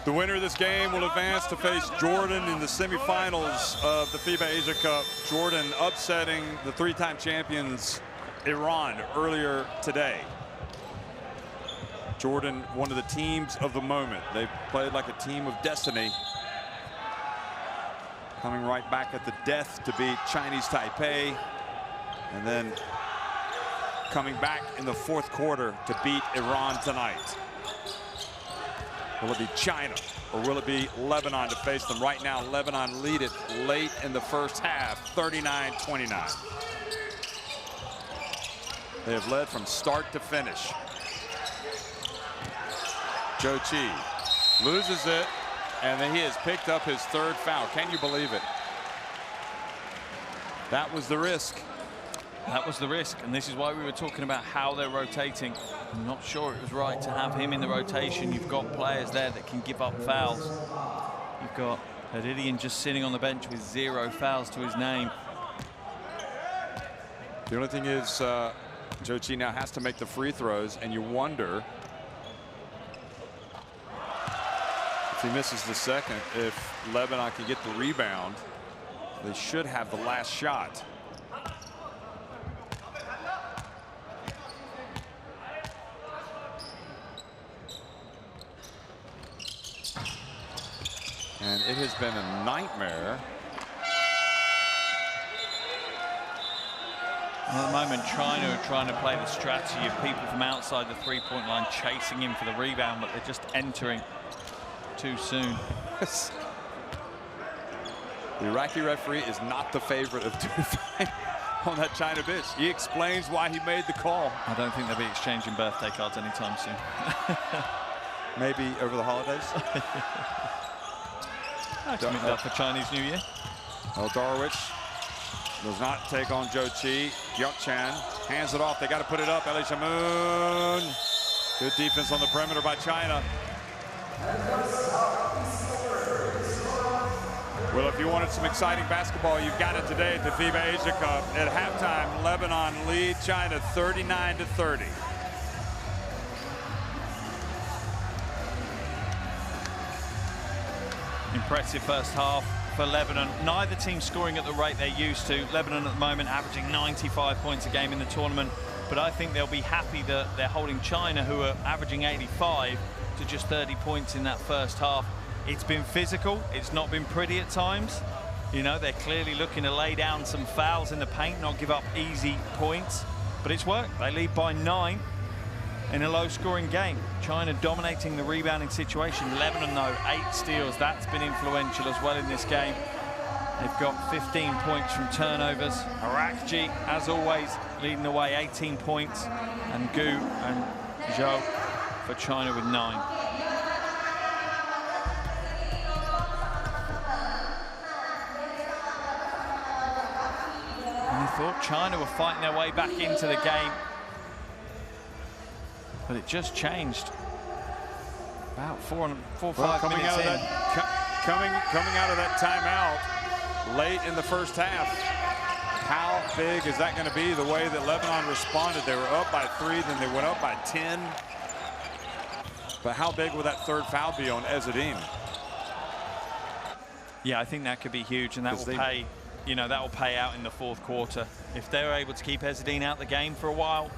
The winner of this game will advance to face Jordan in the semifinals of the FIBA Asia Cup. Jordan upsetting the 3-time champions Iran earlier today. Jordan, one of the teams of the moment. They played like a team of destiny. Coming right back at the death to beat Chinese Taipei. And then coming back in the 4th quarter to beat Iran tonight. Will it be China or will it be Lebanon to face them? Right now, Lebanon lead it late in the first half, 39-29. They have led from start to finish. Zhou Qi loses it, and then he has picked up his 3rd foul. Can you believe it? That was the risk. That was the risk, and this is why we were talking about how they're rotating. I'm not sure it was right to have him in the rotation. You've got players there that can give up fouls. You've got Hadidian just sitting on the bench with 0 fouls to his name. The only thing is, Zhou Qi now has to make the free throws, and you wonder if he misses the second, if Lebanon can get the rebound. They should have the last shot. And it has been a nightmare At the moment, China are trying to play the strategy of people from outside the three-point line chasing in for the rebound, but they're just entering too soon. The Iraqi referee is not the favorite of Dufay on that China bench. He explains why he made the call. I don't think they'll be exchanging birthday cards anytime soon. Maybe over the holidays. That's up for Chinese New Year. Darwich does not take on Zhou Qi. Gyok Chan hands it off. They got to put it up. Elie Shamoon. Good defense on the perimeter by China. Well, if you wanted some exciting basketball, you've got it today at the FIBA Asia Cup. At halftime, Lebanon lead China 39-30. Impressive first half for Lebanon. Neither team scoring at the rate they're used to. Lebanon at the moment averaging 95 points a game in the tournament, but I think they'll be happy that they're holding China, who are averaging 85, to just 30 points in that first half. It's been physical. It's not been pretty at times. You know, they're clearly looking to lay down some fouls in the paint, not give up easy points, but it's worked. They lead by 9 in a low-scoring game. China dominating the rebounding situation. Lebanon, though, 8 steals. That's been influential as well in this game. They've got 15 points from turnovers. Arakji, as always, leading the way, 18 points. And Gu and Zhou for China with 9. And I thought China were fighting their way back into the game, but it just changed about 4 or 5 minutes in. Coming out of that timeout late in the first half, how big is that going to be? The way that Lebanon responded, they were up by 3, then they went up by 10. But how big will that third foul be on Ezzedine? Yeah, I think that could be huge, and that will pay. You know, that will pay out in the fourth quarter if they're able to keep Ezzedine out the game for a while.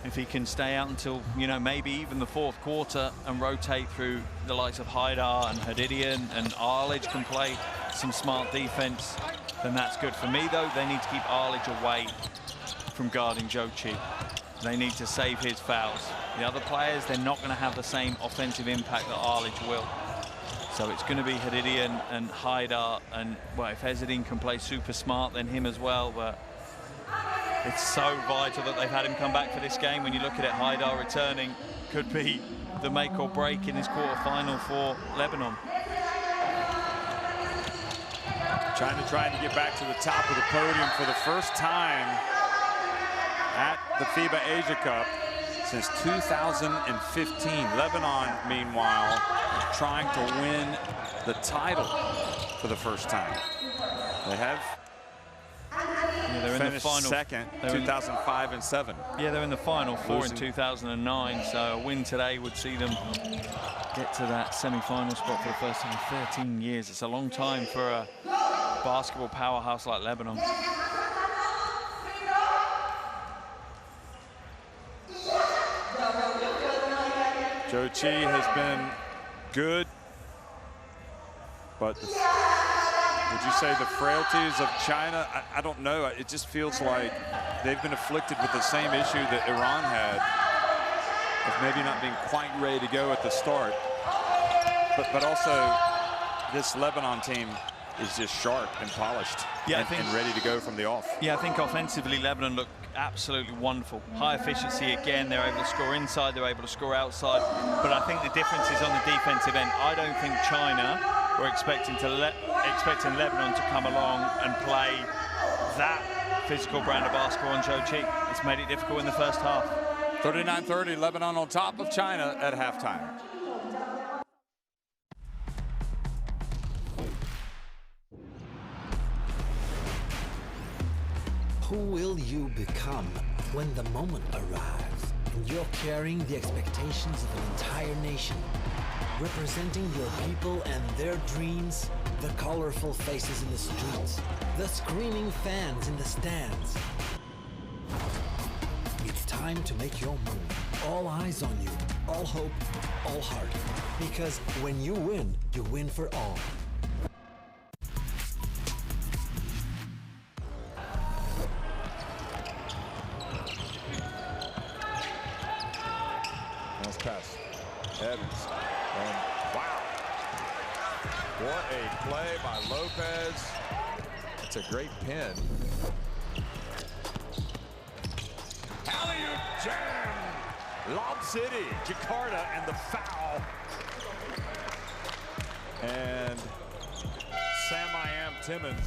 If he can stay out until, you know, maybe even the fourth quarter and rotate through the likes of Haidar and Hadidian, and Arledge can play some smart defense, then that's good. For me, though, they need to keep Arledge away from guarding Zhou Qi. They need to save his fouls. The other players, they're not going to have the same offensive impact that Arledge will. So it's going to be Hadidian and Haidar, and, well, if Ezzedine can play super smart, then him as well. But it's so vital that they've had him come back for this game. When you look at it, Haidar returning could be the make or break in this quarterfinal for Lebanon. China trying to get back to the top of the podium for the first time at the FIBA Asia Cup since 2015. Lebanon, meanwhile, trying to win the title for the first time. They have they're in the final second, 2005 and 7. Yeah, they're in the final 4 in 2009. So a win today would see them get to that semi-final spot for the first time in 13 years. It's a long time for a basketball powerhouse like Lebanon. Zhou Qi has been good, but would you say the frailties of China? I don't know. It just feels like they've been afflicted with the same issue that Iran had, of maybe not being quite ready to go at the start. But also, this Lebanon team is just sharp and polished, and ready to go from the off. Yeah, I think offensively, Lebanon look absolutely wonderful. High efficiency again. They're able to score inside, they're able to score outside. But I think the difference is on the defensive end. I don't think China were expecting Lebanon to come along and play that physical brand of basketball on Zhou Qi. It's made it difficult in the first half. 39-30, Lebanon on top of China at halftime. Who will you become when the moment arrives and you're carrying the expectations of an entire nation, representing your people and their dreams, the colorful faces in the streets, the screaming fans in the stands? It's time to make your move. All eyes on you, all hope, all heart. Because when you win for all. pass. Evans. And wow. What a play by Lopez. It's a great pin. Alley-oop jam. Lob City. Jakarta and the foul. And Sam Timmons.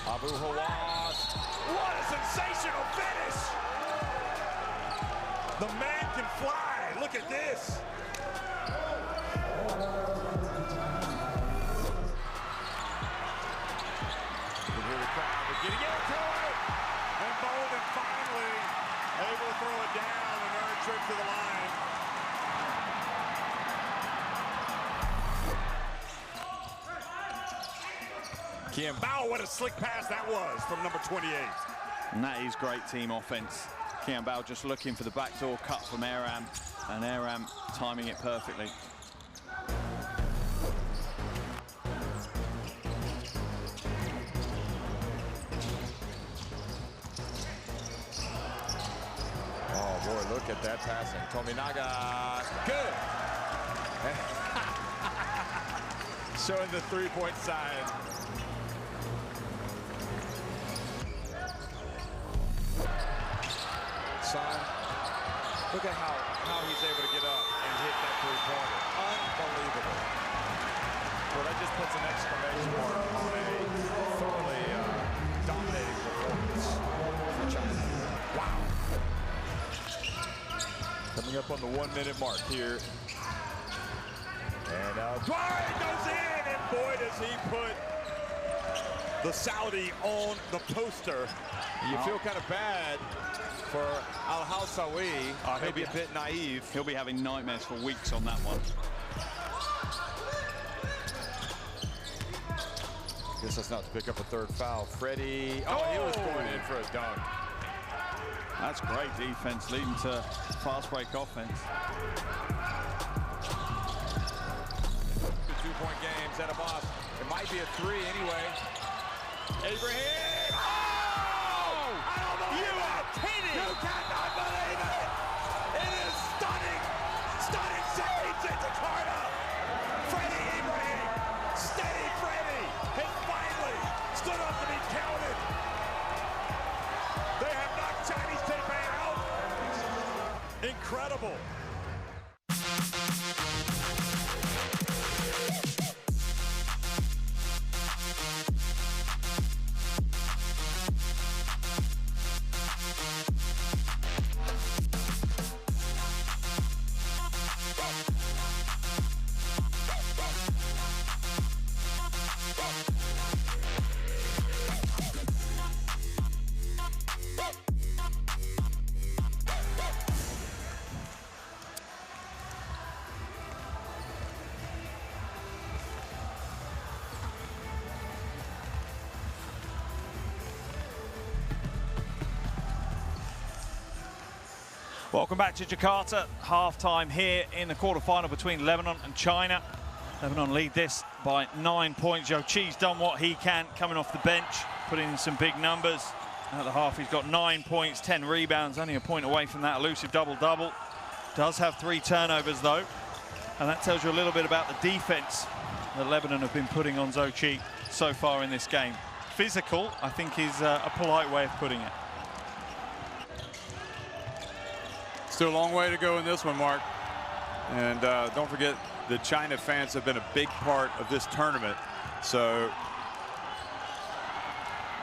Abu Hawass. What a sensational finish! The man can fly. Look at this. You can hear the crowd. They're getting into it. And Bolden finally able to throw it down and earn a trip to the line. Kiambao, what a slick pass that was from number 28. And that is great team offense. Kiambao just looking for the backdoor cut from Aram, and Aram timing it perfectly. Oh boy, look at that passing. Tominaga, good. Showing the three-point side. Son, look at how he's able to get up and hit that three-pointer. Unbelievable. Well, that just puts an exclamation mark on a thoroughly dominating performance for China. Wow. Coming up on the 1 minute mark here. And Dwyer goes in, and boy, does he put the Saudi on the poster. You feel kind of bad for Al-Hawsawi. He'll be a bit naive. He'll be having nightmares for weeks on that one. Guess that's not to pick up a third foul. Freddie, he was going in for a dunk. That's great defense leading to fast break offense. The 2-point games at a boss. It might be a three anyway. Abraham! Oh! I don't believe you are kidding! You cannot believe it! It is stunning! Stunning save to Jakarta! Freddie Abraham! Steady Freddie! Has finally stood up to be counted! They have knocked Chinese Taipei out! Incredible! Welcome back to Jakarta. Half-time here in the quarterfinal between Lebanon and China. Lebanon lead this by 9 points. Zhou Qi's done what he can coming off the bench, putting in some big numbers. At the half, he's got 9 points, 10 rebounds, only a point away from that elusive double-double. Does have 3 turnovers, though. And that tells you a little bit about the defense that Lebanon have been putting on Zhou Qi so far in this game. Physical, I think, is a polite way of putting it. Still a long way to go in this one, Mark. And don't forget, the China fans have been a big part of this tournament. So,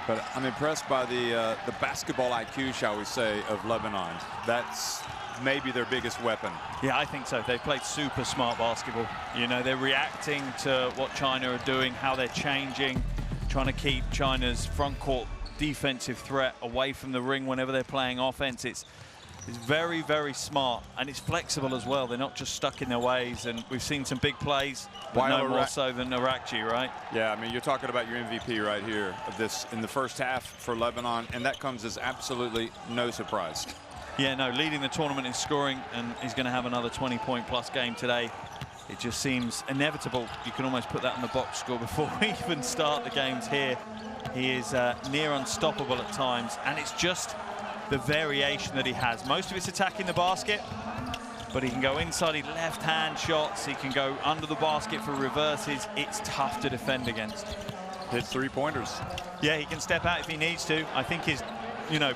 but I'm impressed by the basketball IQ, shall we say, of Lebanon. That's maybe their biggest weapon. Yeah, I think so. They played super smart basketball. You know, they're reacting to what China are doing, how they're changing, trying to keep China's front court defensive threat away from the ring whenever they're playing offense. It's very, very smart, and it's flexible as well. They're not just stuck in their ways, and we've seen some big plays, but no more so than Arakji, right? Yeah, I mean, you're talking about your MVP right here of this in the first half for Lebanon, and that comes as absolutely no surprise. Yeah, no, leading the tournament in scoring, and he's going to have another 20-point-plus game today. It just seems inevitable. You can almost put that on the box score before we even start the games here. He is near unstoppable at times, and it's just the variation that he has. Most of it's attacking the basket, but he can go inside his left-hand shots. He can go under the basket for reverses. It's tough to defend against. Hit three-pointers. Yeah, he can step out if he needs to. I think his,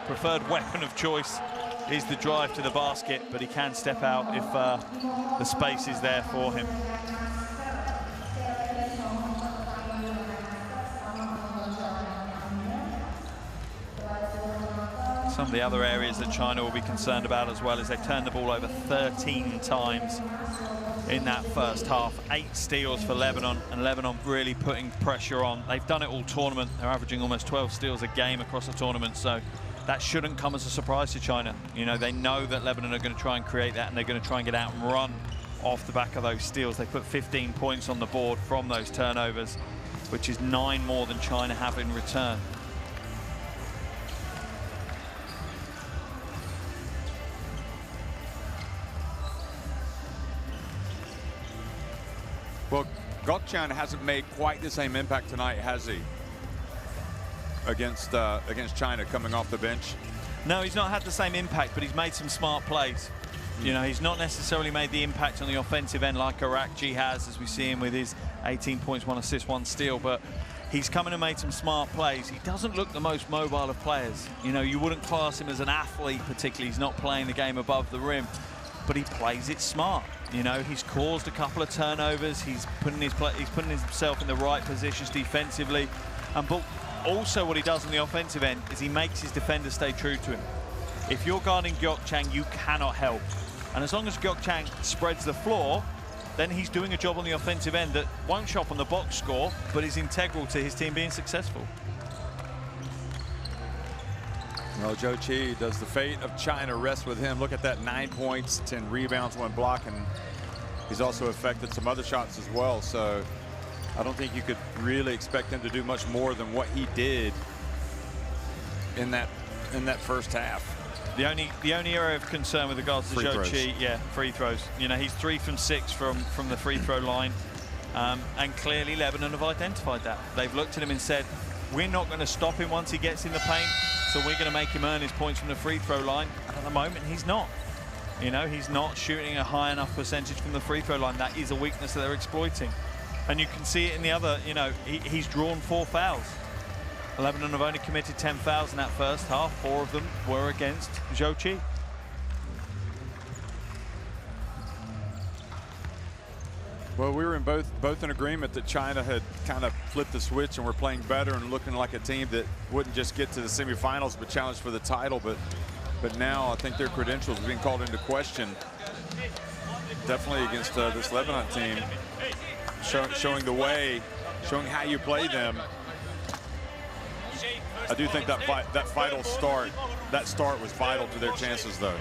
preferred weapon of choice is the drive to the basket, but he can step out if the space is there for him. Some of the other areas that China will be concerned about as well is they've turned the ball over 13 times in that first half. 8 steals for Lebanon, and Lebanon really putting pressure on. They've done it all tournament. They're averaging almost 12 steals a game across the tournament, so that shouldn't come as a surprise to China. They know that Lebanon are going to try and create that, and they're going to try and get out and run off the back of those steals. They put 15 points on the board from those turnovers, which is 9 more than China have in return. Well, Gökçen hasn't made quite the same impact tonight, has he? Against China coming off the bench. No, he's not had the same impact, but he's made some smart plays. He's not necessarily made the impact on the offensive end like Arakji has, as we see him with his 18 points, 1 assist, 1 steal, but he's come in and made some smart plays. He doesn't look the most mobile of players. You wouldn't class him as an athlete particularly. He's not playing the game above the rim, but he plays it smart. He's caused a couple of turnovers. He's putting himself in the right positions defensively, but also what he does on the offensive end is he makes his defenders stay true to him. If you're guarding Gökçen, you cannot help. And as long as Gökçen spreads the floor, then he's doing a job on the offensive end that won't show up on the box score, but is integral to his team being successful. Well, Zhou Qi, does the fate of China rest with him? Look at that, 9 points, 10 rebounds, 1 block, and he's also affected some other shots as well. So I don't think you could really expect him to do much more than what he did in that first half. The only area of concern with regards to Zhou Qi, free throws. He's 3 from 6 from the free throw line, and clearly Lebanon have identified that. They've looked at him and said, we're not going to stop him once he gets in the paint, so we're going to make him earn his points from the free throw line. And at the moment, he's not. He's not shooting a high enough percentage from the free throw line. That is a weakness that they're exploiting. And you can see it in the other, he's drawn 4 fouls. Lebanon have only committed 10 fouls in that first half. 4 of them were against Zhou Qi. Well, we were in both in agreement that China had kind of flipped the switch and were playing better and looking like a team that wouldn't just get to the semifinals but challenge for the title. But now I think their credentials are being called into question. Definitely against this Lebanon team, showing the way, showing how you play them. I do think that start was vital to their chances, though.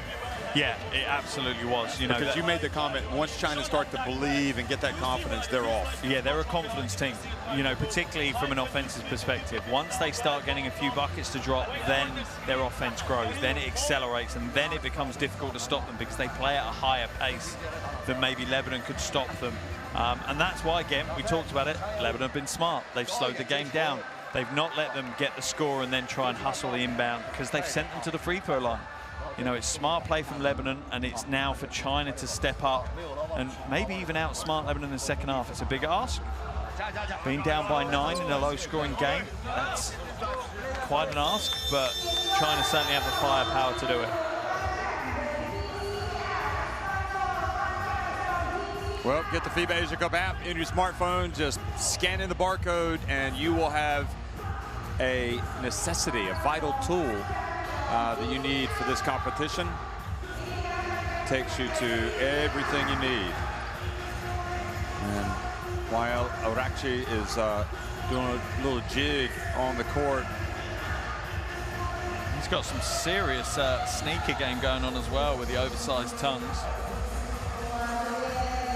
Yeah, it absolutely was. Because you made the comment, once China start to believe and get that confidence, they're off. Yeah, they're a confidence team, particularly from an offensive perspective. Once they start getting a few buckets to drop, then their offense grows, then it accelerates, and then it becomes difficult to stop them because they play at a higher pace than maybe Lebanon could stop them. And that's why, again, we talked about it, Lebanon have been smart. They've slowed the game down. They've not let them get the score and then try and hustle the inbound because they've sent them to the free throw line. It's smart play from Lebanon, and it's now for China to step up and maybe even outsmart Lebanon in the second half. It's a big ask. Being down by 9 in a low-scoring game, that's quite an ask, but China certainly have the firepower to do it. Well, get the FIBA Asia Cup app in your smartphone, just scan in the barcode, and you will have a necessity, a vital tool that you need for this competition. Takes you to everything you need. And while Arakji is doing a little jig on the court, he's got some serious sneaker game going on as well with the oversized tongues.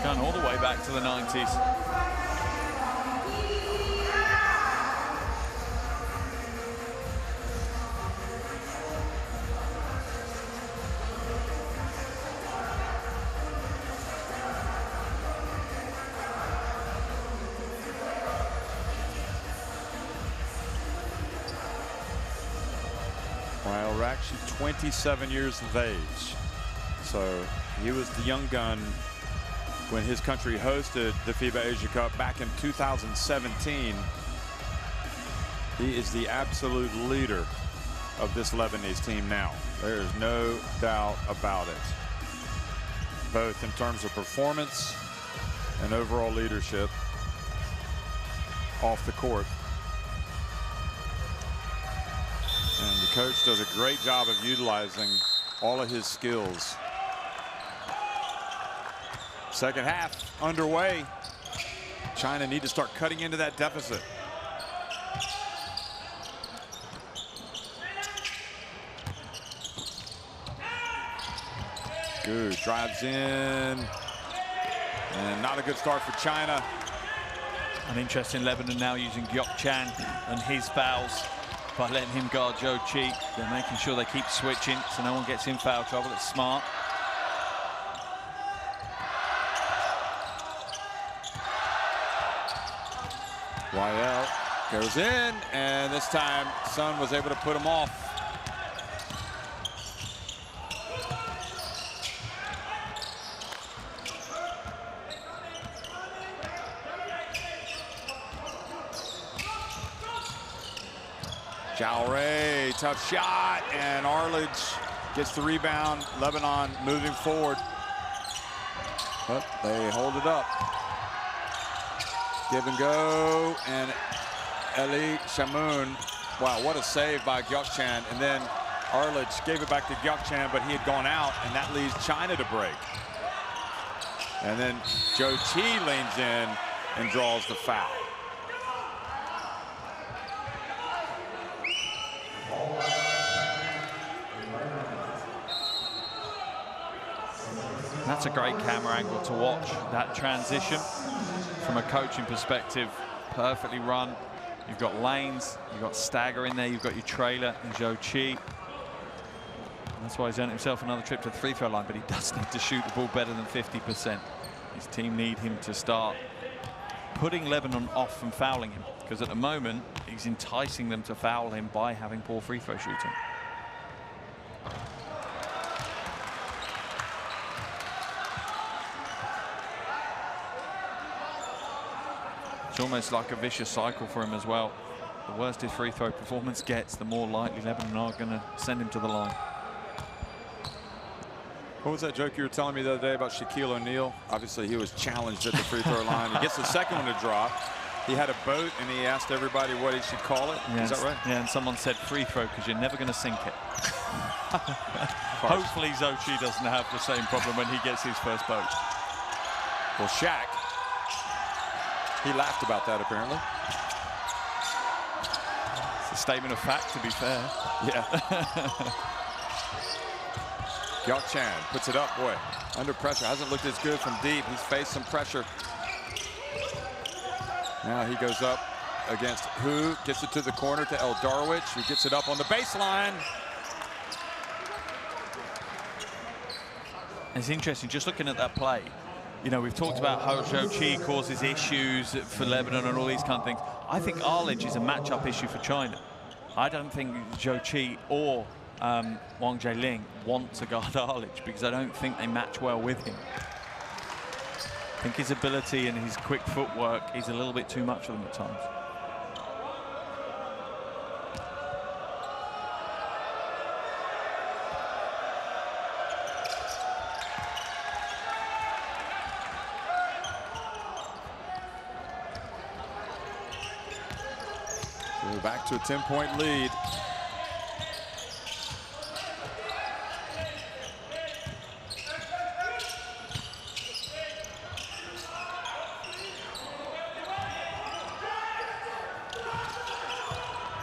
Going all the way back to the 90s. Well, actually 27 years of age. So he was the young gun when his country hosted the FIBA Asia Cup back in 2017. He is the absolute leader of this Lebanese team now. There is no doubt about it, both in terms of performance and overall leadership off the court. And the coach does a great job of utilizing all of his skills. Second half underway. China need to start cutting into that deficit. Good, drives in, and not a good start for China. An interesting Lebanon now using Gyokchan and his fouls by letting him guard Zhou Qi. They're making sure they keep switching so no one gets in foul trouble. It's smart. YL goes in, and this time Sun was able to put him off. Jalray, tough shot, and Arledge gets the rebound. Lebanon moving forward, but they hold it up. Give and go, and Eli Shamoun. Wow, what a save by Gyokchan. And then Arledge gave it back to Gyokchan, but he had gone out, and that leaves China to break. And then Zhou Qi leans in and draws the foul. That's a great camera angle to watch, that transition. From a coaching perspective, perfectly run. You've got lanes, you've got stagger in there, you've got your trailer and Zhou Qi. And that's why he's earned himself another trip to the free throw line, but he does need to shoot the ball better than 50%. His team need him to start putting Lebanon off from fouling him, because at the moment, he's enticing them to foul him by having poor free throw shooting. It's almost like a vicious cycle for him as well. The worse his free throw performance gets, the more likely Lebanon are going to send him to the line. What was that joke you were telling me the other day about Shaquille O'Neal? Obviously, he was challenged at the free throw line. He gets the second one to drop. He had a boat, and he asked everybody what he should call it. Yeah, is that right? Yeah, and someone said free throw because you're never going to sink it. Hopefully, Zhou Qi doesn't have the same problem when he gets his first boat. Well, Shaq, he laughed about that, apparently. It's a statement of fact, to be fair. Yeah. Gyokchan puts it up, boy. Under pressure, hasn't looked as good from deep. He's faced some pressure. Now he goes up against who? Gets it to the corner to El Darwich, who gets it up on the baseline. It's interesting, just looking at that play. You know, we've talked about how Zhou Qi causes issues for Lebanon and all these kind of things. I think Arledge is a matchup issue for China. I don't think Zhou Qi or Wang Jialing want to guard Arledge because I don't think they match well with him. I think his ability and his quick footwork is a little bit too much for them at times. So back to a 10-point lead.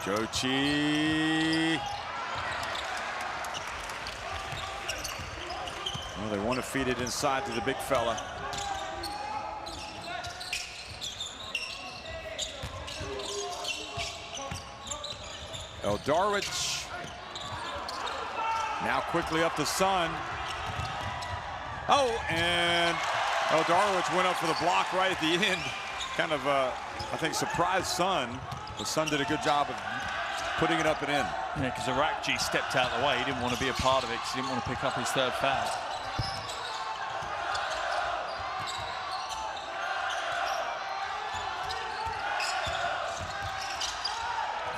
Zhou Qi. Well, they want to feed it inside to the big fella. El Darwich. Now quickly up the Sun. Oh, and El Darwich went up for the block right at the end. Kind of, I think, surprised Sun. The Sun did a good job of putting it up and in. Yeah, because Arakji stepped out of the way. He didn't want to be a part of it because he didn't want to pick up his third foul.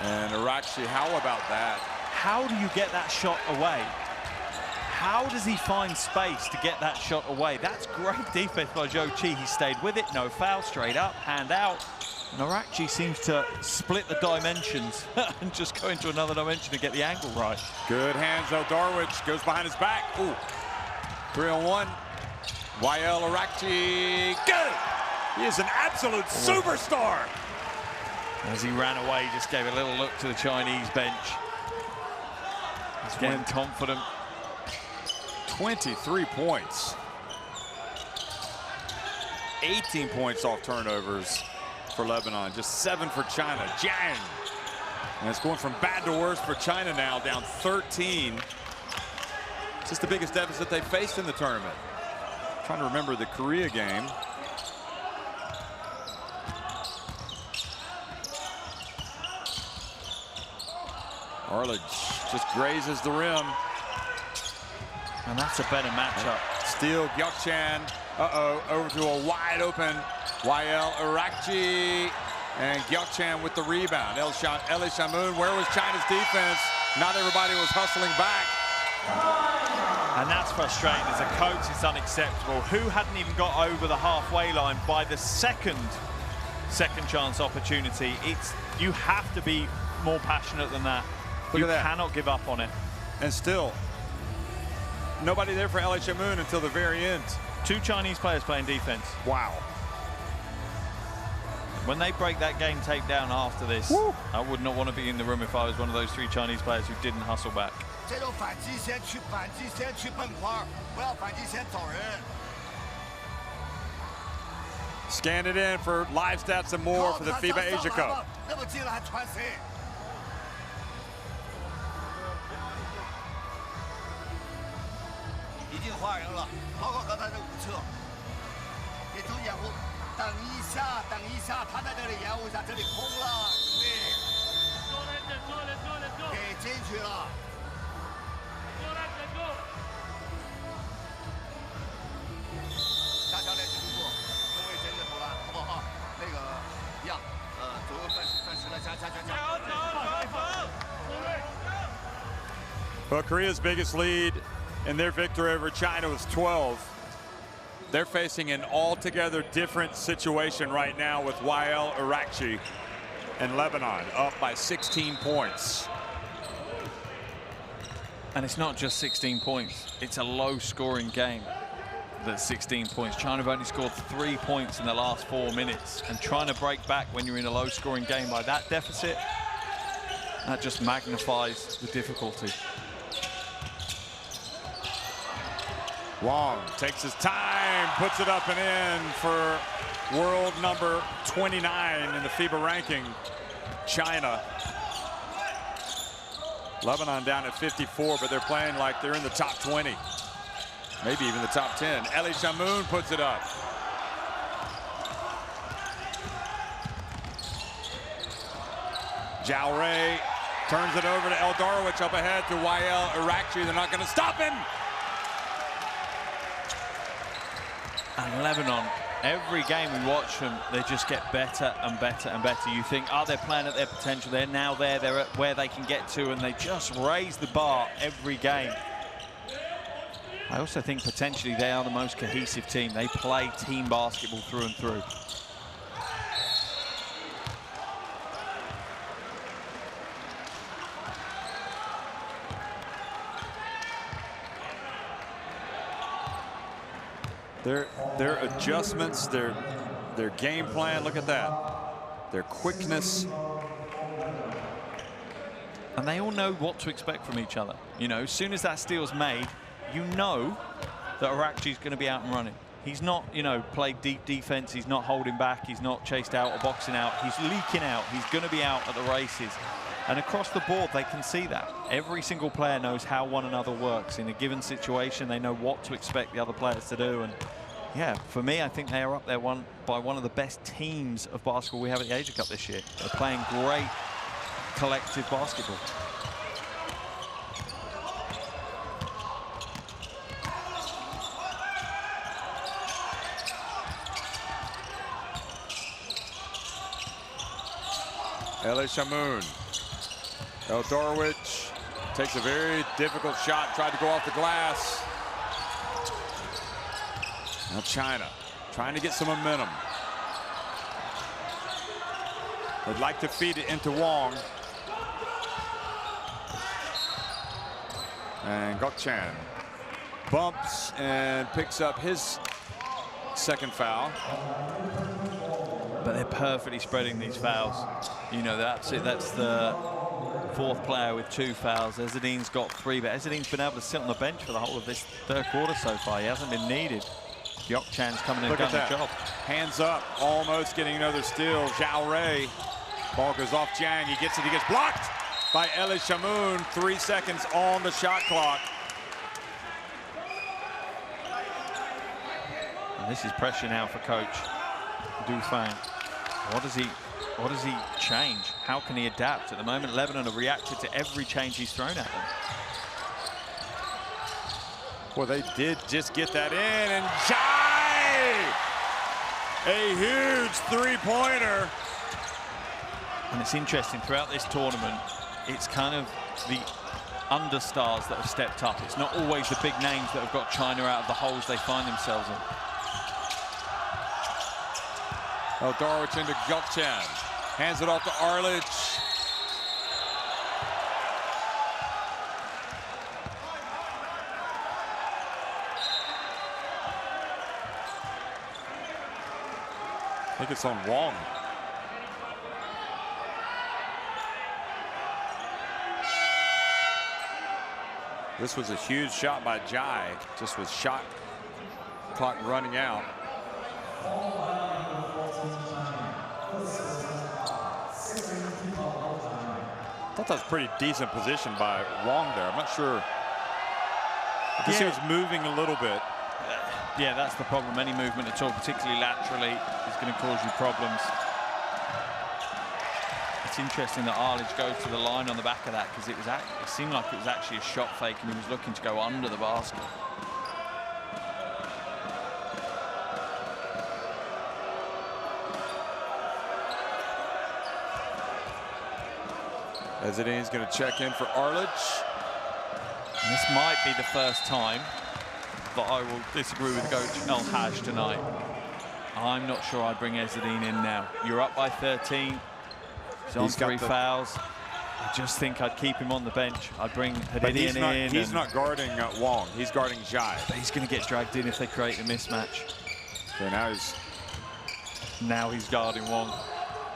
And Arakji, how about that? How do you get that shot away? How does he find space to get that shot away? That's great defense by Zhou Qi. He stayed with it, no foul, straight up, hand out. And Arakji seems to split the dimensions and just go into another dimension to get the angle right. Good hands, Eldarwich goes behind his back. Ooh, 3-on-1. YL Arakji, good! He is an absolute superstar. As he ran away, he just gave a little look to the Chinese bench. He's getting confident. 23 points. 18 points off turnovers for Lebanon, just 7 for China. Jiang. And it's going from bad to worse for China now, down 13. It's just the biggest deficit they faced in the tournament. Trying to remember the Korea game. Arledge just grazes the rim. And that's a better matchup. Steal, Gyokchan. Over to a wide open YL Arakji. And Gyokchan with the rebound. Elie Shamoun, where was China's defense? Not everybody was hustling back. And that's frustrating. As a coach, it's unacceptable. Who hadn't even got over the halfway line by the second chance opportunity? You have to be more passionate than that. Look at that. You cannot give up on it. And still, nobody there for Elie Shamoun until the very end. 2 Chinese players playing defense. Wow. When they break that game tape down after this, woo, I would not want to be in the room if I was one of those 3 Chinese players who didn't hustle back. Scan it in for live stats and more for the FIBA Asia Cup. 已经换人了，包括刚才的5侧，也都掩护。等一下，等一下，他在这里掩护一下，这里空了，对，给进去了。加强练习动作，中卫前面投篮，好不好？那个一样，左右算实了，加。Well, Korea's biggest lead in their victory over China was 12. They're facing an altogether different situation right now with YL Arakji and Lebanon up by 16 points. And it's not just 16 points. It's a low-scoring game. That's 16 points. China have only scored 3 points in the last 4 minutes. And trying to break back when you're in a low-scoring game by that deficit, that just magnifies the difficulty. Wong takes his time, puts it up and in for world number 29 in the FIBA ranking, China. Lebanon down at 54, but they're playing like they're in the top 20. Maybe even the top 10. Elie Shamoun puts it up. Zhao Rui turns it over to Eldarwich, up ahead to YL Arakji. They're not going to stop him. And Lebanon, every game we watch them, they just get better and better and better. You think, oh, they're playing at their potential. They're now there. They're at where they can get to, and they just raise the bar every game. I also think potentially they are the most cohesive team. They play team basketball through and through. Their adjustments, their game plan, look at that. Their quickness. And they all know what to expect from each other. You know, as soon as that steal's made, you know that Arakji's going to be out and running. He's not, you know, played deep defense. He's not holding back. He's not chased out or boxing out. He's leaking out. He's going to be out at the races. And across the board, they can see that. Every single player knows how one another works. In a given situation, they know what to expect the other players to do. And yeah, for me, I think they are up there by one of the best teams of basketball we have at the Asia Cup this year. They're playing great collective basketball. Shamoun. Eldarwich takes a very difficult shot, tried to go off the glass. Now China trying to get some momentum. They'd like to feed it into Wong. And Gokchan bumps and picks up his second foul. But they're perfectly spreading these fouls. You know, that's it. That's the fourth player with 2 fouls. Ezzeddin's got 3, but Ezzeddin's been able to sit on the bench for the whole of this third quarter so far. He hasn't been needed. Gokchan's coming in and done the job. Hands up, almost getting another steal. Zhao Rui. Ball goes off Jiang. He gets it. He gets blocked by Shamoun. 3 seconds on the shot clock. And this is pressure now for coach Dufang. What does he change? How can he adapt? At the moment, Lebanon have reacted to every change he's thrown at them. Well, they did just get that in, and Jai! A huge three-pointer. And it's interesting, throughout this tournament, it's kind of the understars that have stepped up. It's not always the big names that have got China out of the holes they find themselves in. Eldarwich into Gokchan. Hands it off to Arlich. I think it's on Wong. This was a huge shot by Jai. Just with shot clock running out. I thought that was a pretty decent position by Wong there. I'm not sure. I guess he was moving a little bit. Yeah, that's the problem. Any movement at all, particularly laterally, is going to cause you problems. It's interesting that Arlich goes to the line on the back of that, because it seemed like it was actually a shot fake and he was looking to go under the basket. Ezzeddin's going to check in for Arlich. And this might be the first time that I will disagree with Coach El Haj tonight. I'm not sure I'd bring Ezzeddin in now. You're up by 13. He's on 3 fouls. I just think I'd keep him on the bench. I'd bring Hadidian in. He's not guarding Wong. He's guarding Jai. But he's going to get dragged in if they create a mismatch. So now he's guarding Wong.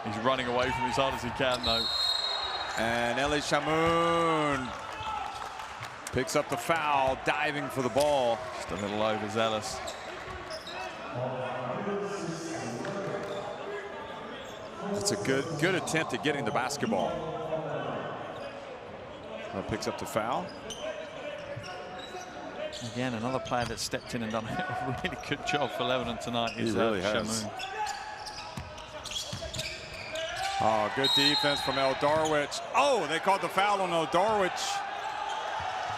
He's running away from as hard as he can, though. And Shamoun picks up the foul, diving for the ball. Just a little overzealous. It's a good attempt at getting the basketball. Picks up the foul. Again, another player that stepped in and done a really good job for Lebanon tonight is Shamoun. Oh, good defense from Eldarwich. Oh, they called the foul on Eldarwich.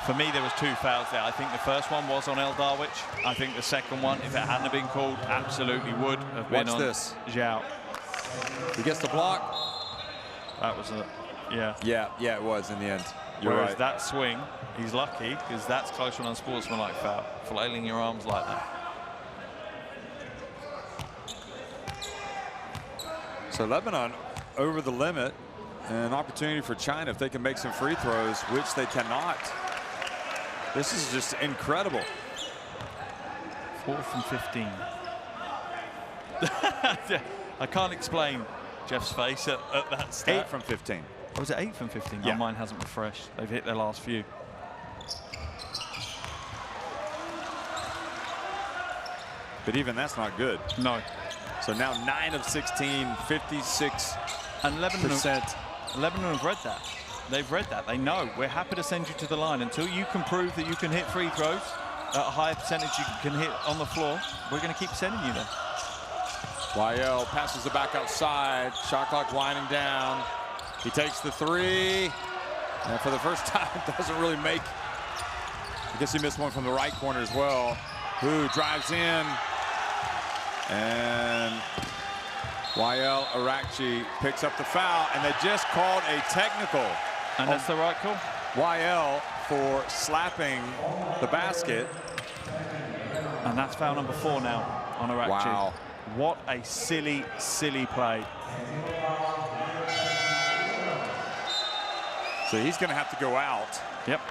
For me, there was 2 fouls there. I think the first one was on Eldarwich. I think the second one, if it hadn't been called, absolutely would have been on Zhao. He gets the block. That was a, yeah. Yeah, it was in the end. You're Whereas right. that swing, he's lucky, because that's close to an unsportsmanlike foul. Flailing your arms like that. So Lebanon over the limit, and an opportunity for China if they can make some free throws, which they cannot. This is just incredible. 4 from 15. I can't explain Jeff's face at that stat. 8 from 15. Oh, was it 8 from 15? Yeah. Oh, mine hasn't refreshed. They've hit their last few. But even that's not good. No. So now 9 of 16, 56%. And Lebanon have read that. They've read that. They know we're happy to send you to the line until you can prove that you can hit free throws at a higher percentage you can hit on the floor. We're going to keep sending you there. YL passes it back outside. Shot clock winding down. He takes the three, and for the first time doesn't really make. I guess he missed one from the right corner as well. Who drives in, and Wael Arakci picks up the foul, and they just called a technical. And that's the right call. Wael for slapping the basket. And that's foul number 4 now on Arakci. Wow. What a silly, silly play. So he's going to have to go out. Yep.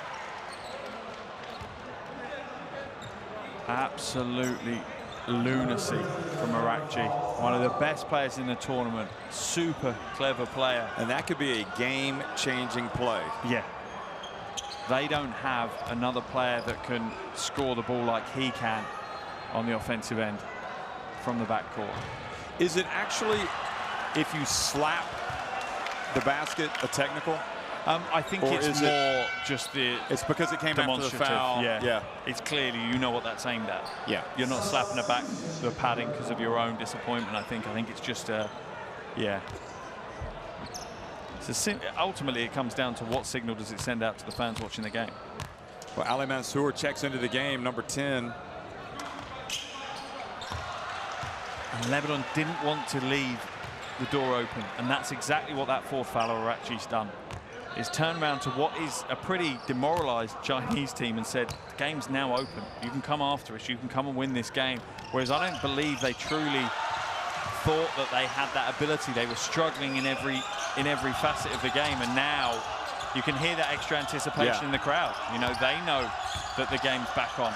Absolutely lunacy from Arakci. One of the best players in the tournament. Super clever player. And that could be a game-changing play. Yeah. They don't have another player that can score the ball like he can on the offensive end from the backcourt. Is it actually, if you slap the basket, a technical? I think it's more just the. It's because it came after the foul. Yeah. It's clearly, you know what that's aimed at. Yeah. You're not slapping the back, the padding because of your own disappointment. I think it's just a, yeah. So ultimately, it comes down to what signal does it send out to the fans watching the game. Well, Ali Mansour checks into the game, number 10. And Lebanon didn't want to leave the door open, and that's exactly what that 4th foul Arakci's done. Is turned around to what is a pretty demoralized Chinese team and said, the game's now open. You can come after us. You can come and win this game. Whereas I don't believe they truly thought that they had that ability. They were struggling in every facet of the game, and now you can hear that extra anticipation in the crowd. You know, they know that the game's back on.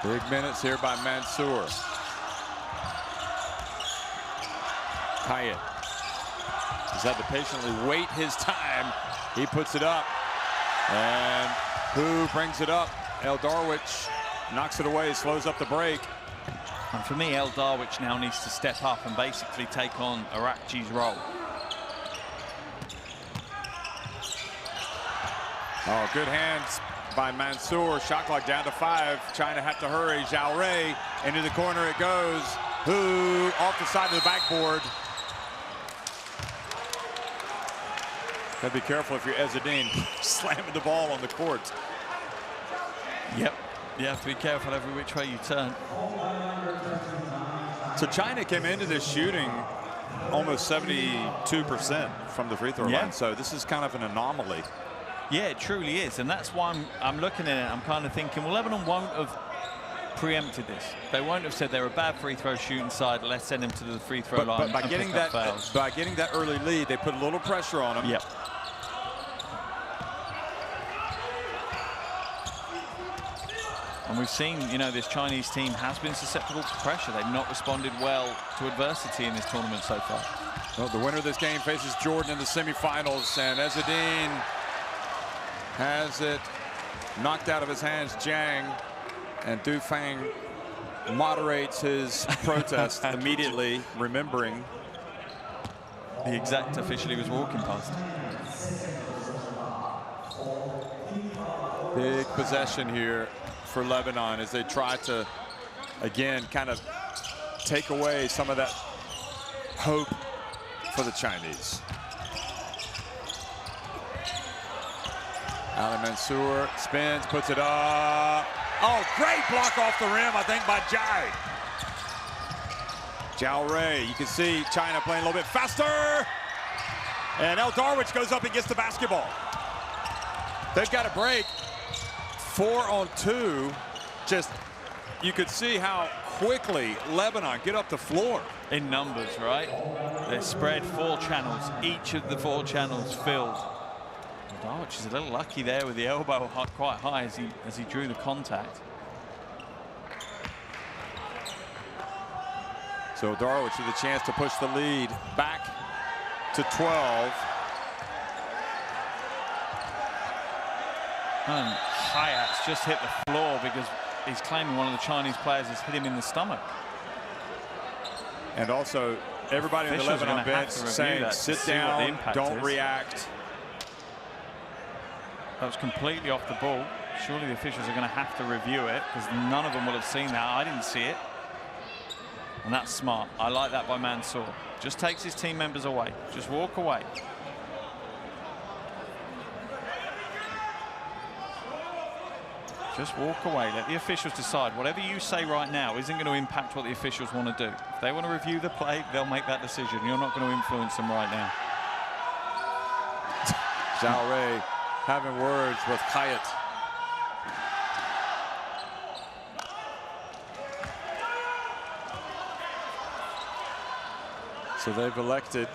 Big minutes here by Mansour. Hyatt. He's had to patiently wait his time. He puts it up. And who brings it up? El Darwich knocks it away, slows up the break. And for me, El Darwich now needs to step up and basically take on Arakci's role. Oh, good hands by Mansour. Shot clock down to 5. China had to hurry. Zhao Rui into the corner it goes. Who off the side of the backboard. Gotta be careful if you're Ezzedine slamming the ball on the court. Yep, you have to be careful every which way you turn. So China came into this shooting almost 72% from the free throw line. So this is kind of an anomaly. Yeah, it truly is. And that's why I'm looking at it. I'm kind of thinking, well, Lebanon won't have preempted this. They won't have said they're a bad free throw shooting side. Let's send them to the free throw line. But by getting that early lead, they put a little pressure on them. Yep. And we've seen, you know, this Chinese team has been susceptible to pressure. They've not responded well to adversity in this tournament so far. Well, the winner of this game faces Jordan in the semifinals, and Ezzedine has it knocked out of his hands. Jiang, and Du Fang moderates his protest immediately, remembering the exact official he was walking past. Big possession here for Lebanon as they try to, again, kind of take away some of that hope for the Chinese. Ali Mansour spins, puts it up. Oh, great block off the rim, I think, by Jai. Zhao Rui, you can see China playing a little bit faster. And El Darwich goes up and gets the basketball. They've got a break. 4 on 2. Just, you could see how quickly Lebanon get up the floor. In numbers, right? They're spread 4 channels, each of the 4 channels filled. Darwich is a little lucky there with the elbow quite high as he drew the contact. So Darwich with a chance to push the lead back to 12. And Hayat's just hit the floor because he's claiming one of the Chinese players has hit him in the stomach. And also, everybody in the Lebanon bench saying, sit down, don't react. That was completely off the ball. Surely the officials are going to have to review it because none of them will have seen that. I didn't see it. And that's smart. I like that by Mansour. Just takes his team members away. Just walk away. Just walk away. Let the officials decide. Whatever you say right now isn't going to impact what the officials want to do. If they want to review the play, they'll make that decision. You're not going to influence them right now. Zhao Rui having words with Kayet. So they've elected,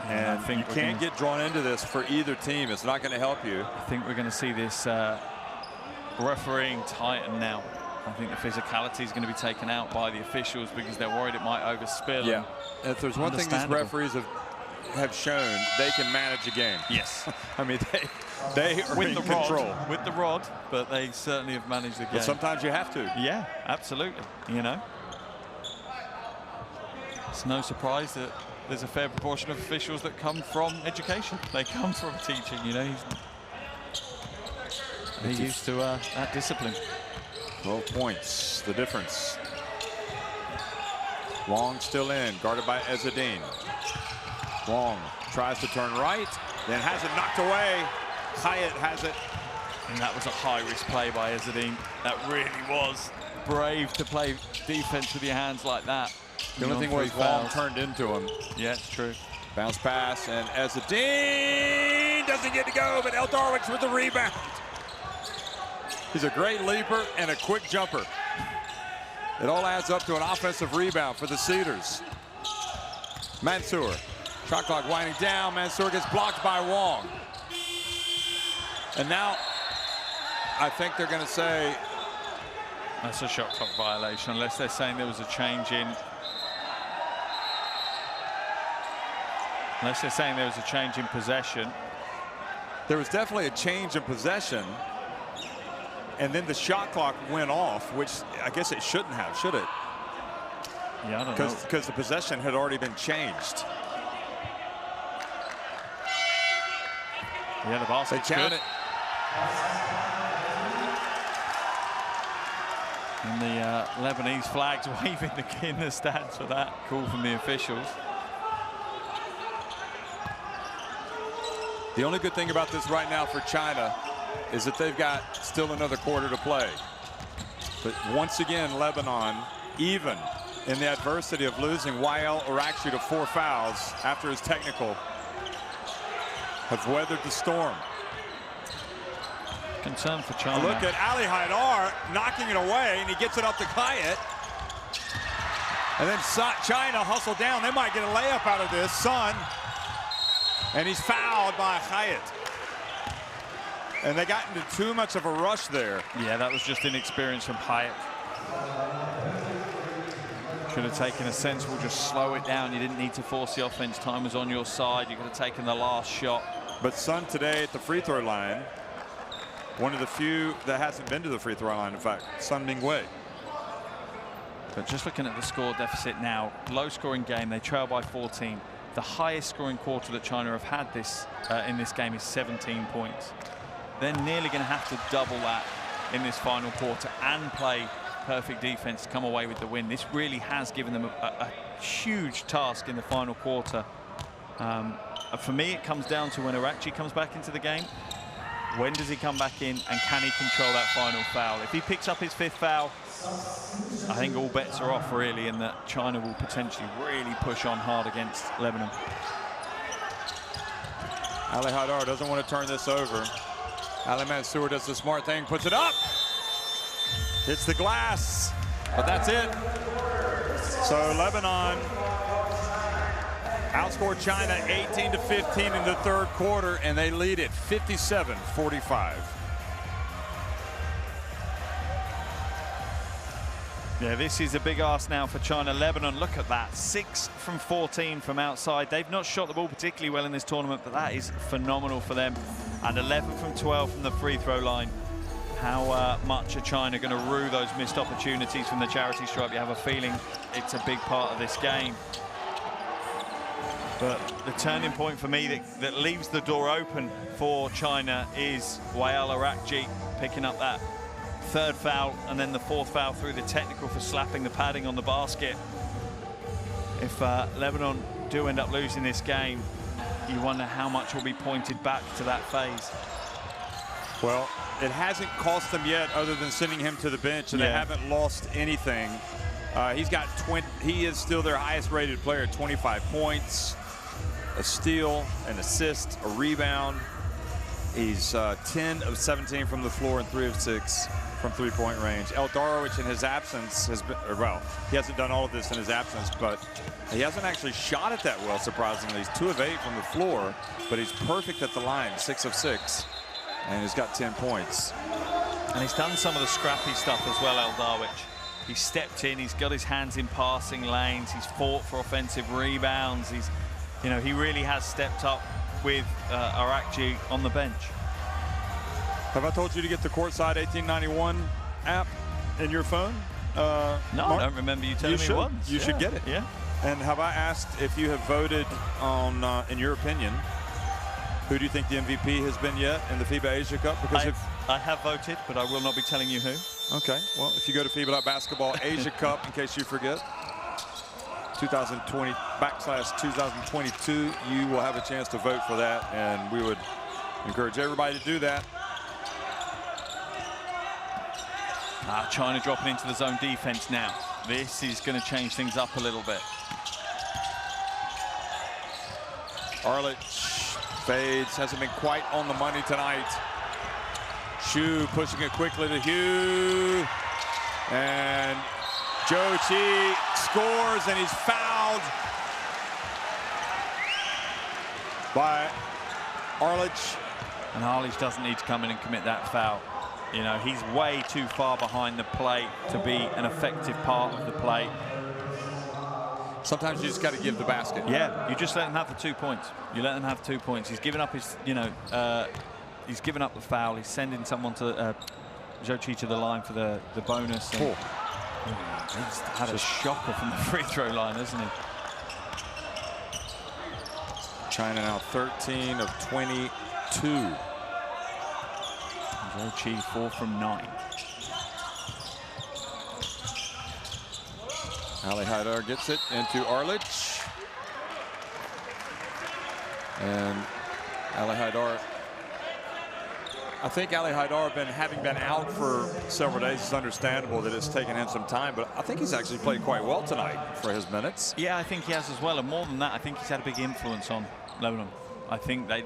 and I think you can't get drawn into this for either team. It's not going to help you. I think we're going to see this refereeing tighten now. I think the physicality is going to be taken out by the officials because they're worried it might overspill. Yeah, if there's one thing these referees have shown, they can manage a game. Yes. I mean, they are in control. With the rod, but they certainly have managed the game. But sometimes you have to. Yeah, absolutely. You know, it's no surprise that there's a fair proportion of officials that come from education. They come from teaching, you know. They're used to that discipline. 12 points, the difference. Wong still in, guarded by Ezzedine. Wong tries to turn right, then has it knocked away. Kayet has it. And that was a high-risk play by Ezzedine. That really was brave to play defense with your hands like that. The only thing was Wong turned into him. Yeah, it's true. Bounce pass, and Ezzedine doesn't get to go, but El Darwich with the rebound. He's a great leaper and a quick jumper. It all adds up to an offensive rebound for the Cedars. Mansour, shot clock winding down. Mansour gets blocked by Wong. And now I think they're going to say that's a shot clock violation, unless they're saying there was a change in. Unless they're saying there was a change in possession. There was definitely a change in possession. And then the shot clock went off, which I guess it shouldn't have, should it? Yeah, I don't know. Because the possession had already been changed. Yeah, the basket's they count good. It. And the Lebanese flags waving in the stands for that call from the officials. The only good thing about this right now for China is that they've got still another quarter to play. But once again, Lebanon, even in the adversity of losing Wael Orakji to 4 fouls after his technical, have weathered the storm. Concern for China. Look at Ali Haidar knocking it away, and he gets it up to Kayet. And then China hustle down. They might get a layup out of this. Sun. And he's fouled by Kayet. And they got into too much of a rush there. Yeah, that was just inexperience from Kayet. Could have taken a sensible, just slow it down. You didn't need to force the offense. Time was on your side. You could have taken the last shot. But Sun today at the free throw line, one of the few that hasn't been to the free throw line, in fact, Sun Mingwei. But just looking at the score deficit now, low scoring game, they trail by 14. The highest scoring quarter that China have had in this game is 17 points. They're nearly going to have to double that in this final quarter and play perfect defense to come away with the win. This really has given them a huge task in the final quarter. For me, it comes down to when Orakji comes back into the game. When does he come back in, and can he control that final foul? If he picks up his 5th foul, I think all bets are off, really, and that China will potentially really push on hard against Lebanon. Ali Haidar doesn't want to turn this over. Ali Mansour does the smart thing, puts it up. Hits the glass, but that's it. So Lebanon outscored China 18-15 in the 3rd quarter, and they lead it 57-45. Yeah, this is a big ask now for China. Lebanon, look at that, 6 from 14 from outside. They've not shot the ball particularly well in this tournament, but that is phenomenal for them. And 11 from 12 from the free throw line. How much are China going to rue those missed opportunities from the charity stripe? You have a feeling it's a big part of this game. But the turning point for me that leaves the door open for China is Wael Orakji picking up that 3rd foul and then the 4th foul through the technical for slapping the padding on the basket. If Lebanon do end up losing this game, you wonder how much will be pointed back to that phase. Well, it hasn't cost them yet other than sending him to the bench, and they haven't lost anything. He's got 20, he is still their highest rated player, 25 points, a steal, an assist, a rebound. He's 10 of 17 from the floor and 3 of 6 from three-point range. Eldarowicz in his absence has been, well, he hasn't done all of this in his absence, but he hasn't actually shot it that well, surprisingly. He's 2 of 8 from the floor, but he's perfect at the line, 6 of 6, and he's got 10 points. And he's done some of the scrappy stuff as well, Eldarowicz. He's stepped in, he's got his hands in passing lanes, he's fought for offensive rebounds. He's, you know, he really has stepped up with Arakji on the bench. Have I told you to get the Courtside 1891 app in your phone? No, Mark? I don't remember you telling me once. You should get it. Yeah. And have I asked if you have voted on, in your opinion, who do you think the MVP has been yet in the FIBA Asia Cup? Because I have voted, but I will not be telling you who. Okay, well, if you go to FIBA.basketball Asia Cup, in case you forget, 2020/2022, you will have a chance to vote for that, and we would encourage everybody to do that. China dropping into the zone defense now. This is going to change things up a little bit. Arlich fades, hasn't been quite on the money tonight. Shu pushing it quickly to Hugh. And Zhou Qi scores, and he's fouled by Arlich. And Arlich doesn't need to come in and commit that foul. You know, he's way too far behind the plate to be an effective part of the play. Sometimes you just got to give the basket. Yeah, you just let him have the 2 points. You let him have 2 points. He's given up his, you know, he's given up the foul. He's sending someone to Zhou Qi to the line for the bonus. And, he's had a shocker from the free throw line, hasn't he? China now 13 of 22. Zhou Qi 4 from 9. Ali Haidar gets it into Arlich. And Ali Haidar, I think Ali Haidar, having been out for several days, it's understandable that it's taken him some time, but I think he's actually played quite well tonight for his minutes. Yeah, I think he has as well, and more than that, I think he's had a big influence on Lebanon. I think they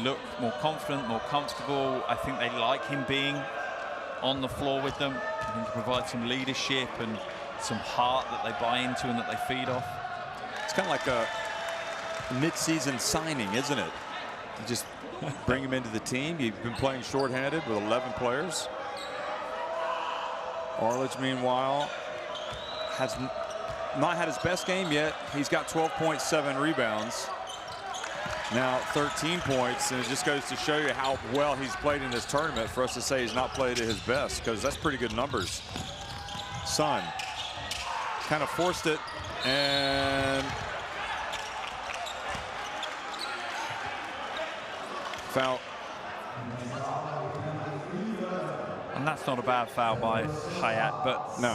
look more confident, more comfortable. I think they like him being on the floor with them. I think he provides some leadership and some heart that they buy into and that they feed off. It's kind of like a mid-season signing, isn't it? You just bring him into the team. You've been playing shorthanded with 11 players. Arlich, meanwhile, has not had his best game yet. He's got 12.7 rebounds. Now 13 points, and it just goes to show you how well he's played in this tournament for us to say he's not played at his best, because that's pretty good numbers. Sun kind of forced it, and foul. And that's not a bad foul by Hayat, but no.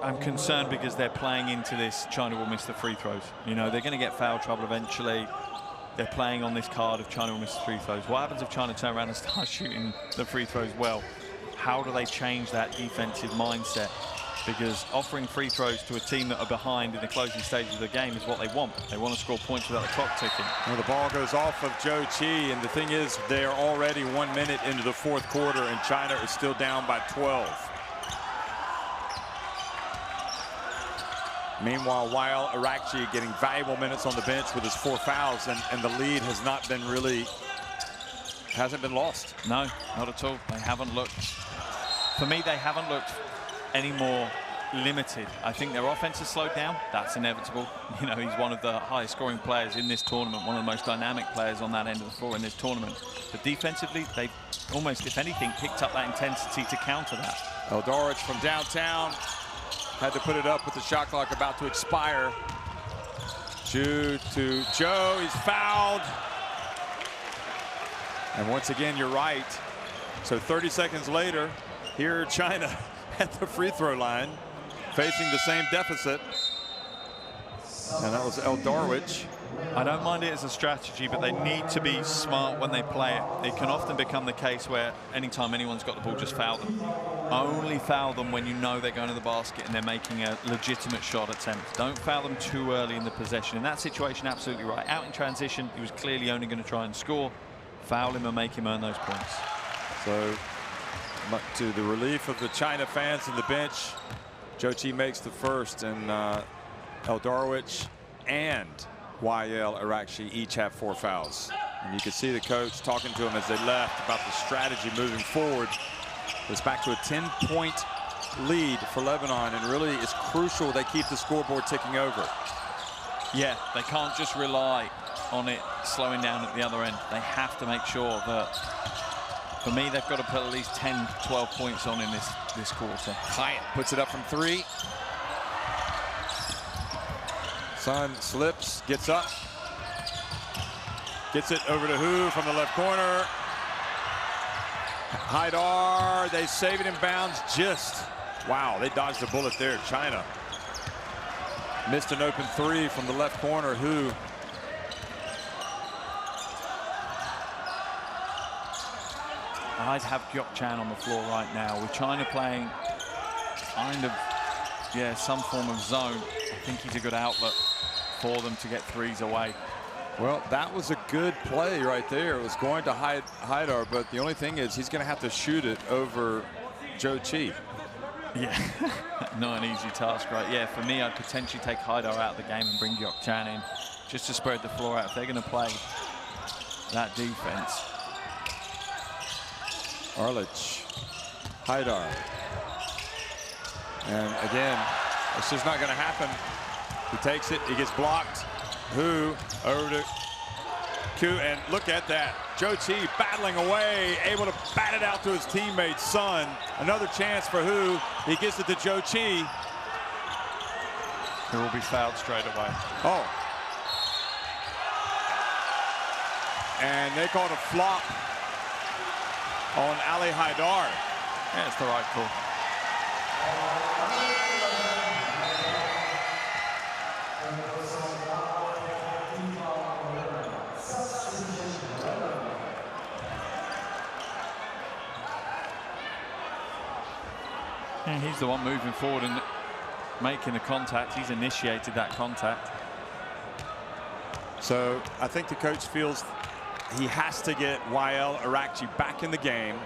I'm concerned because they're playing into this. China will miss the free throws. You know, they're going to get foul trouble eventually. They're playing on this card of China will miss the free throws. What happens if China turn around and start shooting the free throws well? How do they change that defensive mindset? Because offering free throws to a team that are behind in the closing stages of the game is what they want. They want to score points without the clock ticking. Well, the ball goes off of Zhou Qi, and the thing is, they are already 1 minute into the fourth quarter, and China is still down by 12. Meanwhile, while Arakji getting valuable minutes on the bench with his 4 fouls, and the lead has not been hasn't been lost. No, not at all. They haven't looked, for me, they haven't looked any more limited. I think their offense has slowed down. That's inevitable. You know, he's one of the highest scoring players in this tournament, one of the most dynamic players on that end of the floor in this tournament. But defensively, they've almost, if anything, picked up that intensity to counter that. Eldarowicz from downtown had to put it up with the shot clock about to expire. Shu to Zhou, he's fouled. And once again, you're right. So 30 seconds later, here China at the free throw line, facing the same deficit. And that was Eldarwich. I don't mind it as a strategy, but they need to be smart when they play it. It can often become the case where anytime anyone's got the ball, just foul them. Only foul them when you know they're going to the basket and they're making a legitimate shot attempt. Don't foul them too early in the possession. In that situation, absolutely right. Out in transition, he was clearly only going to try and score. Foul him and make him earn those points. So, to the relief of the China fans in the bench, Zhou Qi makes the first, and Eldarwich and YL Arakchi each have 4 fouls. And you can see the coach talking to them as they left about the strategy moving forward. It's back to a 10-point lead for Lebanon, and really it's crucial they keep the scoreboard ticking over. Yeah, they can't just rely on it slowing down at the other end. They have to make sure that, for me, they've got to put at least 10, 12 points on in this quarter. Hyatt puts it up from 3. Sun slips, gets up, gets it over to Hu from the left corner. Haidar, they save it in bounds just. Wow, they dodged a bullet there. China missed an open 3 from the left corner. Hu. I'd have Gyokchan on the floor right now. With China playing kind of, yeah, some form of zone, I think he's a good outlet for them to get threes away. Well, that was a good play right there. It was going to Haidar, but the only thing is he's going to have to shoot it over Zhou Qi. Yeah, not an easy task, right? Yeah, for me, I'd potentially take Haidar out of the game and bring Gyokchan in just to spread the floor out. If they're going to play that defense. Arlich, Haidar. And again, it's just not going to happen. He takes it, he gets blocked. Hu over to Ku, and look at that. Zhou Qi battling away, able to bat it out to his teammate Sun. Another chance for Hu. He gets it to Zhou Qi. Who will be fouled straight away. Oh. And they called a flop on Ali Haidar. Yeah, it's the right call. Yeah, he's the one moving forward and making the contact. He's initiated that contact. So I think the coach feels he has to get YL Arakchi back in the game.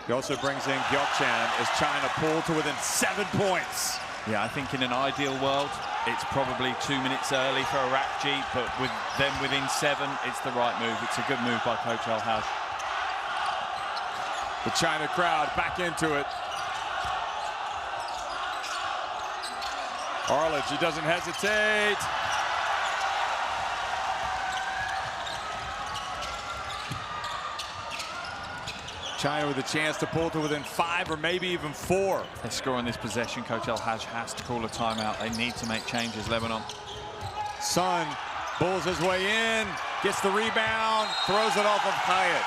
He also brings in Gyokchan as China pull to within 7 points. Yeah, I think in an ideal world, it's probably 2 minutes early for Arakchi, but with them within 7, it's the right move. It's a good move by Coach Al-Haj. The China crowd back into it. Arlich, he doesn't hesitate. China with a chance to pull to within 5 or maybe even 4. They score on this possession. Coach Al-Haj has to call a timeout. They need to make changes, Lebanon. Sun bulls his way in, gets the rebound, throws it off of Hyatt.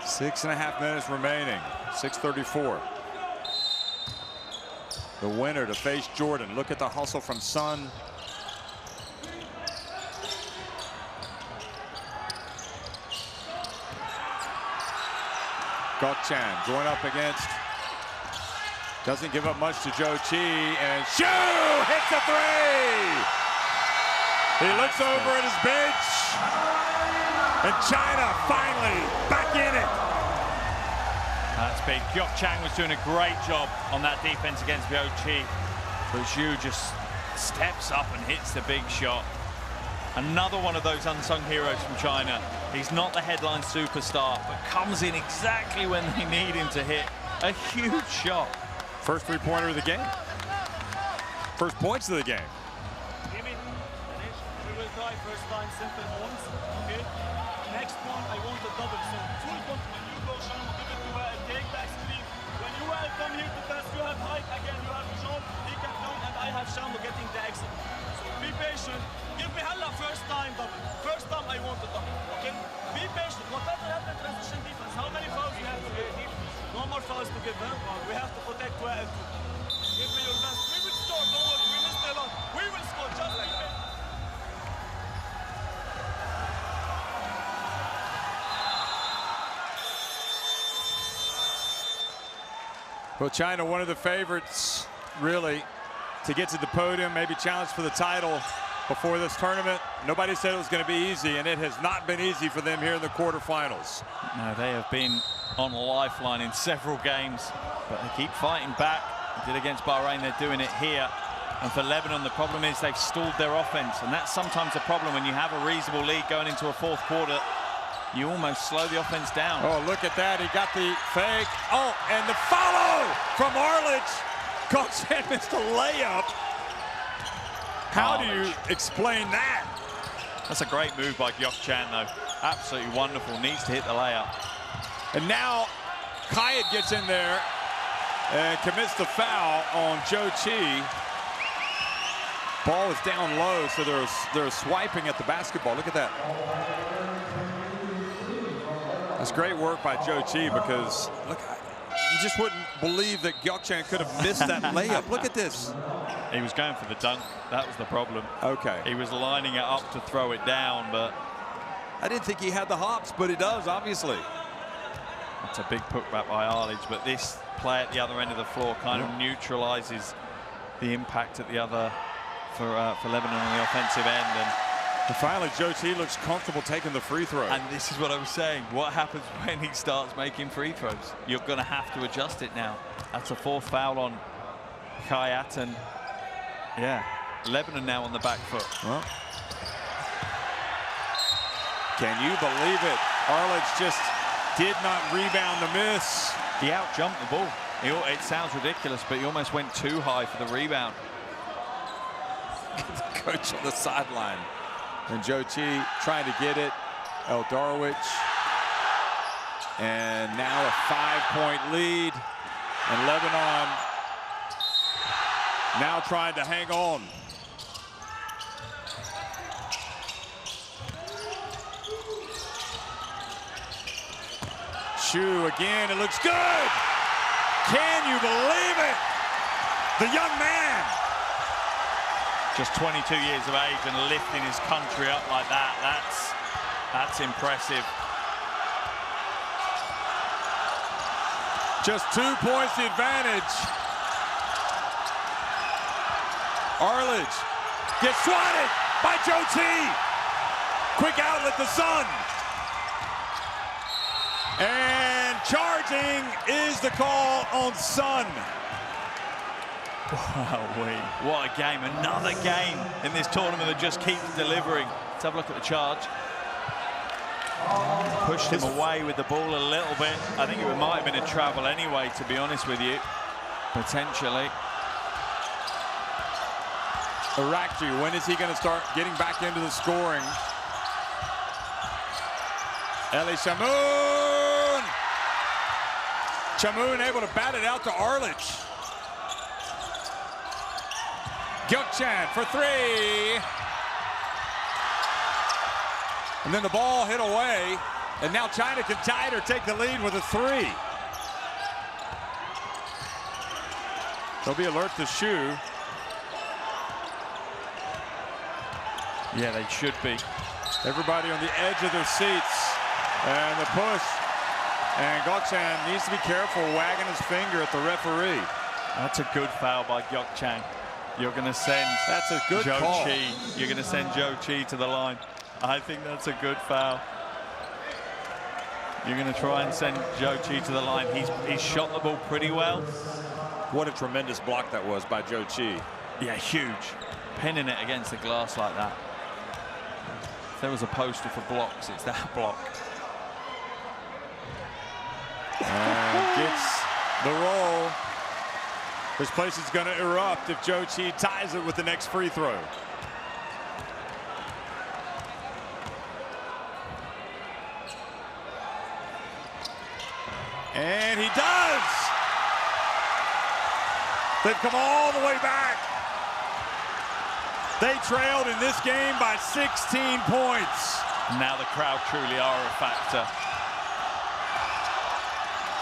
Six and a half minutes remaining. 6:34. The winner to face Jordan. Look at the hustle from Sun. Gyokchan going up against. Doesn't give up much to Zhou Qi, and Shu hits a 3. He looks over at his bench, and China finally back in it. That's big. Gyokchan was doing a great job on that defense against Zhou Qi. But Zhu just steps up and hits the big shot. Another one of those unsung heroes from China. He's not the headline superstar, but comes in exactly when they need him to hit a huge shot. First three-pointer of the game. First points of the game. We will try first time simple ones, okay? Next one, I want a double. So full contact. When you go, Sean, give it to her and take back screen. When you will come here to pass, you have height again. You have Sean, he can count, and I have Sean getting the exit. So be patient. Give me hella first time double. First time I want a double, okay? Be patient. Whatever happens, transition defense. How many fouls you have to get? No more fouls to give them. We have to protect where and two. Give me your best. We will score. Don't worry. We missed a lot. We will score. Just like that. Well, China, one of the favorites, really, to get to the podium, maybe challenge for the title before this tournament. Nobody said it was going to be easy, and it has not been easy for them here in the quarterfinals. No, they have been on a lifeline in several games, but they keep fighting back. They did against Bahrain, they're doing it here. And for Lebanon, the problem is they've stalled their offense, and that's sometimes a problem when you have a reasonable lead going into a fourth quarter. You almost slow the offense down. Oh, look at that. He got the fake. Oh, and the follow from Arlich. Gokchan missed a layup. How do you explain that? That's a great move by Gokchan, though. Absolutely wonderful. Needs to hit the layup. And now Kayat gets in there and commits the foul on Zhou Qi. Ball is down low, so they're swiping at the basketball. Look at that. That's great work by Zhou Qi, because look, you just wouldn't believe that Gokchan could have missed that layup. Look at this. He was going for the dunk. That was the problem. Okay. He was lining it up to throw it down, but I didn't think he had the hops, but he does, obviously. it's a big putback by Arlich, but this play at the other end of the floor kind of neutralizes the impact at the other for Lebanon on the offensive end. And finally, Zhou Qi looks comfortable taking the free throw. And this is what I was saying. What happens when he starts making free throws? You're going to have to adjust it now. That's a fourth foul on Kayat, and yeah, Lebanon now on the back foot. Well, can you believe it? Arlich just did not rebound the miss. He out-jumped the ball. It sounds ridiculous, but he almost went too high for the rebound. The coach on the sideline. And Zhou Qi trying to get it. El Darwich. And now a 5-point lead. And Lebanon now trying to hang on. Shu again, it looks good. Can you believe it? The young man. Just 22 years of age and lifting his country up like that, that's impressive. Just 2 points the advantage. Arlich gets swatted by Zhou Qi. Quick outlet, the Sun. And charging is the call on Sun. Wow, what a game. Another game in this tournament that just keeps delivering. Let's have a look at the charge. Pushed him away with the ball a little bit. I think it might have been a travel anyway, to be honest with you. Potentially. Arakji, when is he going to start getting back into the scoring? Eli Chamoun! Chamoun able to bat it out to Arlich. Gokchan for three. And then the ball hit away. And now China can tie it or take the lead with a three. They'll be alert to Shu. Yeah, they should be. Everybody on the edge of their seats. And the push. And Gokchan needs to be careful, wagging his finger at the referee. That's a good foul by Gokchan. You're going to send that's a good Zhou call. Qi. You're going to send Zhou Qi to the line. I think that's a good foul. You're going to try and send Zhou Qi to the line. He's shot the ball pretty well. What a tremendous block that was by Zhou Qi. Yeah, huge. Pinning it against the glass like that. If there was a poster for blocks, it's that block. And gets the roll. This place is going to erupt if Zhou Qi ties it with the next free throw. And he does! They've come all the way back. They trailed in this game by 16 points. Now the crowd truly are a factor.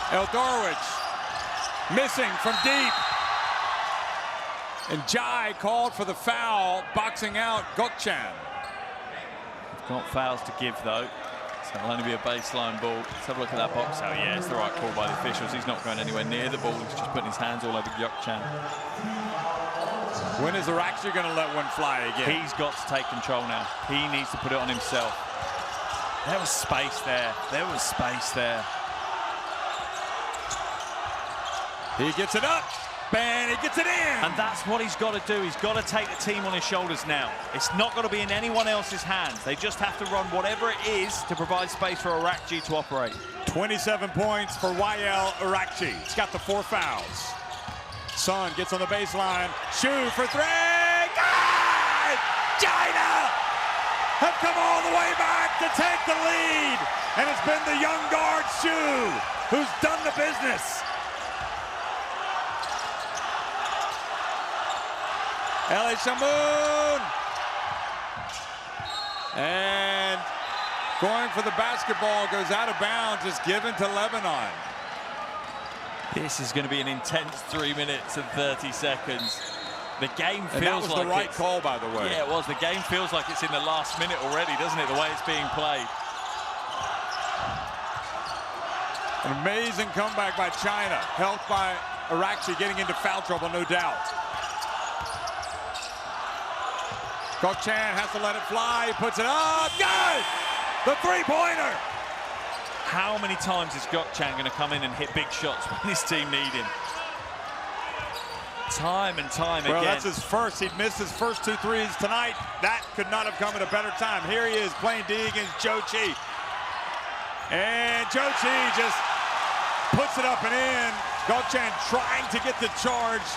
Eldorowicz missing from deep. And Jai called for the foul, boxing out Gökçen. Got fouls to give though, so it'll only be a baseline ball. Let's have a look at that box out. Yeah, it's the right call by the officials. He's not going anywhere near the ball. He's just putting his hands all over Gökçen. When is Arakci going to let one fly again? He's got to take control now. He needs to put it on himself. There was space there. There was space there. He gets it up, and he gets it in. And that's what he's got to do. He's got to take the team on his shoulders now. It's not got to be in anyone else's hands. They just have to run whatever it is to provide space for Arakci to operate. 27 points for YL Arakci. He's got the 4 fouls. Son gets on the baseline. Shu for 3. Good! China have come all the way back to take the lead. And it's been the young guard Shu who's done the business. El Shamoun. And going for the basketball, goes out of bounds, is given to Lebanon. This is going to be an intense 3 minutes and 30 seconds. The game feels like that was the right call, by the way. Yeah, it was. The game feels like it's in the last minute already, doesn't it, the way it's being played. An amazing comeback by China, helped by Arakci getting into foul trouble, no doubt. Gökçen has to let it fly, puts it up, good! The three-pointer! How many times is Gökçen going to come in and hit big shots when his team need him? Time and time again. Well, that's his first. He'd missed his first 2 threes tonight. That could not have come at a better time. Here he is playing D against Zhou Qi. And Zhou Qi just puts it up and in. Gökçen trying to get the charge.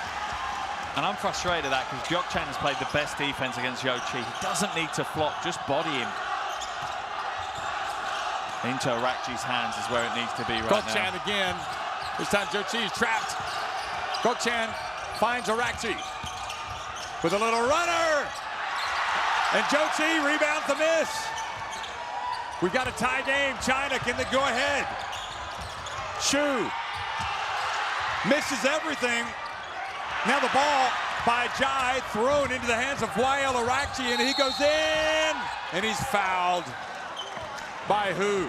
And I'm frustrated at that because Gökçen has played the best defense against Zhou Qi. He doesn't need to flop, just body him. Into Arakci's hands is where it needs to be right Gökçen now. again. This time Zhou Qi is trapped. Gökçen finds Arakci with a little runner. And Zhou Qi rebounds the miss. We've got a tie game. China, can they go ahead? Shu misses everything. Now the ball by Jai thrown into the hands of YL Arakci, and he goes in, and he's fouled by who?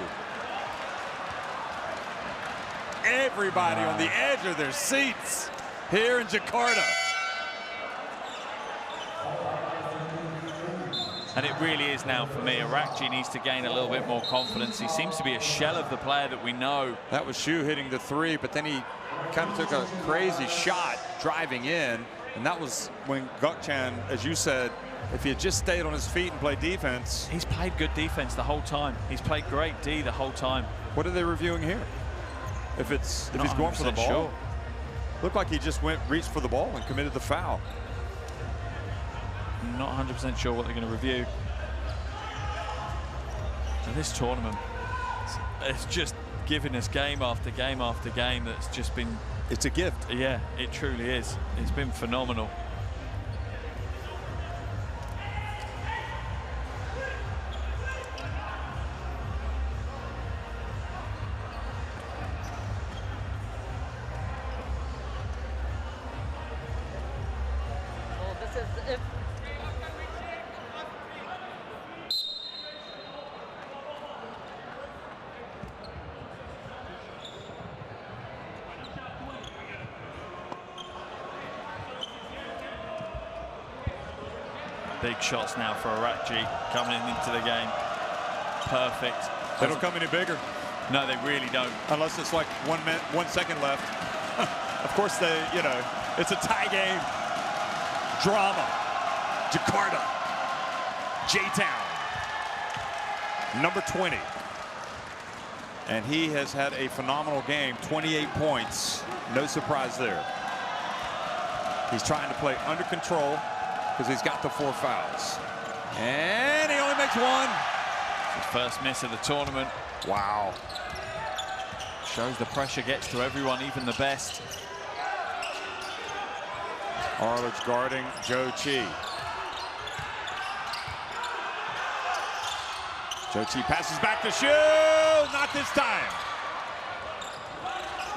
Everybody on the edge of their seats here in Jakarta. And it really is now for me. Arakci needs to gain a little bit more confidence. He seems to be a shell of the player that we know. That was Shu hitting the 3, but then he kind of took a crazy shot driving in, and that was when Gökçen, as you said, if he had just stayed on his feet and played defense. He's played good defense the whole time. He's played great D the whole time. What are they reviewing here? If he's going for the ball, sure. Looked like he just reached for the ball and committed the foul. Not 100% sure what they're going to review. And this tournament, it's just giving us game after game after game. That's just been. It's a gift. Yeah, it truly is. It's been phenomenal. Big shots now for Arakci coming into the game. Perfect. They don't come any bigger. No, they really don't. Unless it's like 1 second left. Of course, it's a tie game. Drama. Jakarta. J-Town. Number 20. And he has had a phenomenal game. 28 points. No surprise there. He's trying to play under control, because he's got the 4 fouls. And he only makes 1. His first miss of the tournament. Wow. Shows the pressure gets to everyone, even the best. Arledge guarding Zhou Qi. Zhou Qi passes back to Shu. Not this time.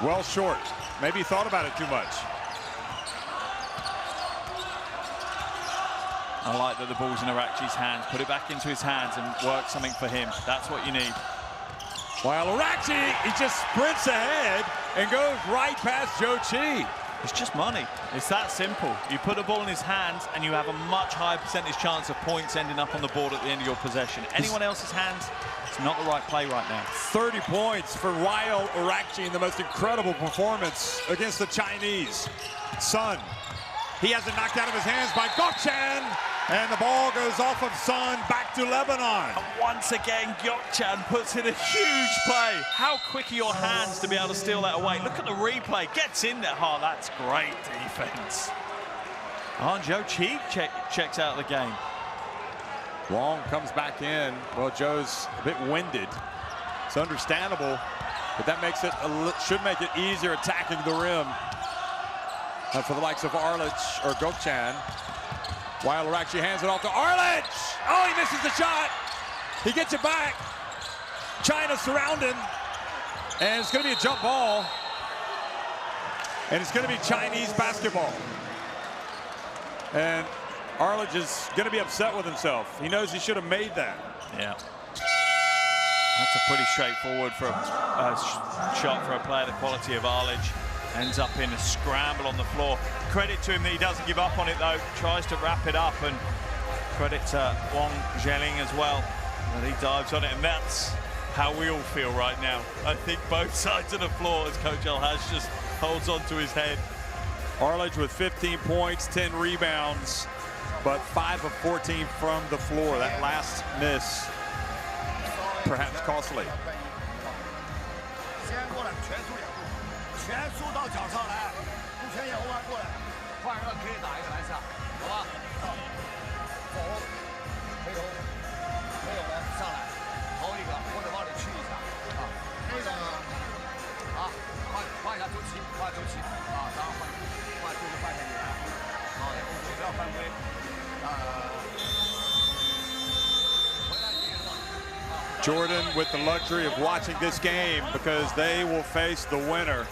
Well short. Maybe he thought about it too much. I like that the ball's in Arachi's hands. Put it back into his hands and work something for him. That's what you need. While Arachi, he just sprints ahead and goes right past Zhou Qi. It's just money. It's that simple. You put the ball in his hands and you have a much higher percentage chance of points ending up on the board at the end of your possession. Anyone else's hands, it's not the right play right now. 30 points for Wael Arachi in the most incredible performance against the Chinese. Sun, he has it knocked out of his hands by Gokchan, and the ball goes off of Sun back to Lebanon. And once again, Gokchan puts in a huge play. How quick are your hands to be able to steal that away? Look at the replay, gets in there. Oh, that's great defense. Oh, Zhou Qi checks out the game. Wong comes back in. Well, Zhou's a bit winded. It's understandable, but that makes it should make it easier attacking the rim for the likes of Arlich or Gokchan. Wael Arachi hands it off to Arlich. Oh, he misses the shot. He gets it back. China surrounding, and it's going to be a jump ball, and it's going to be Chinese basketball. And Arlich is going to be upset with himself. He knows he should have made that. Yeah. That's a pretty straightforward for a shot for a player the quality of Arlich. Ends up in a scramble on the floor. Credit to him that he doesn't give up on it though. Tries to wrap it up, and credit to Wang Zheling as well. And he dives on it, and that's how we all feel right now. I think both sides of the floor as Coach El-Haj just holds on to his head. Arlich with 15 points, 10 rebounds, but 5 of 14 from the floor. That last miss, perhaps costly. 全速到脚上来，目前掩护完过来，换一个可以打一个篮下，好吧？走，没有，没有了，上来，投一个或者往里去一下，啊，那个呢，啊，换一下周琦，换周琦，啊，然后换就是换下你来，啊，不要犯规，Jordan with the luxury of watching this game because they will face the winner.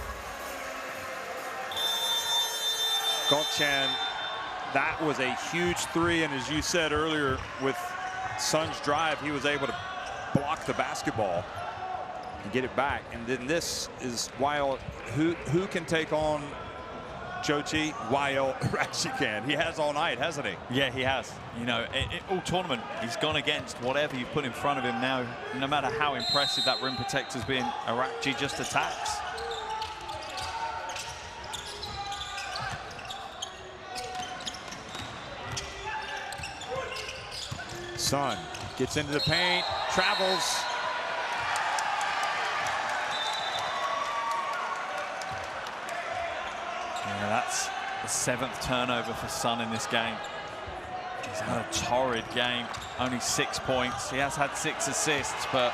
Gokchan, that was a huge three, and as you said earlier, with Sun's drive, he was able to block the basketball and get it back. And then this is Wael, who can take on Zhou Qi? Wael Arachi can. He has all night, hasn't he? Yeah, he has. You know, all tournament, he's gone against whatever you put in front of him now. No matter how impressive that rim protector's been, Arachi just attacks. Sun gets into the paint, travels. Yeah, that's the 7th turnover for Sun in this game. He's had a torrid game, only 6 points. He has had 6 assists, but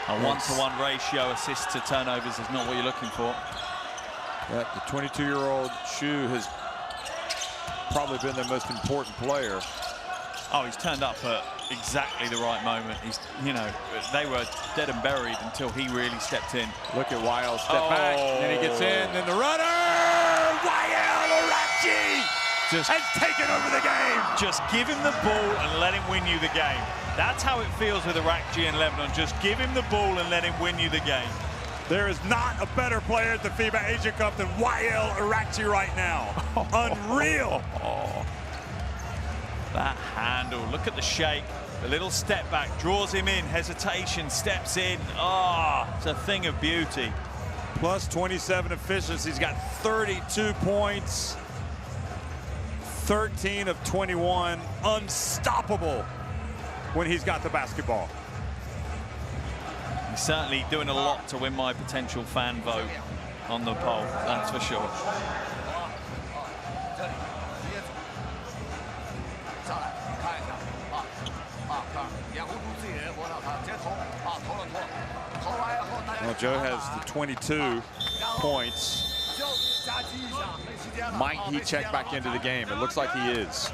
a 1-to-1 ratio, assists to turnovers, is not what you're looking for. Yeah, the 22-year-old Shu has probably been their most important player. Oh, he's turned up at exactly the right moment. He's, you know, they were dead and buried until he really stepped in. Look at Wael step back, and then he gets in, then the runner! Wael Arachi has taken over the game! Just give him the ball and let him win you the game. That's how it feels with Arachi in Lebanon. Just give him the ball and let him win you the game. There is not a better player at the FIBA Asia Cup than Wael Arachi right now. Unreal! That handle, look at the shake, the little step back, draws him in, hesitation, steps in. Ah, it's a thing of beauty. Plus 27 efficiency, he's got 32 points, 13 of 21, unstoppable when he's got the basketball. He's certainly doing a lot to win my potential fan vote on the poll, that's for sure. Well, Zhou has the 22 points. Might he check back into the game? It looks like he is.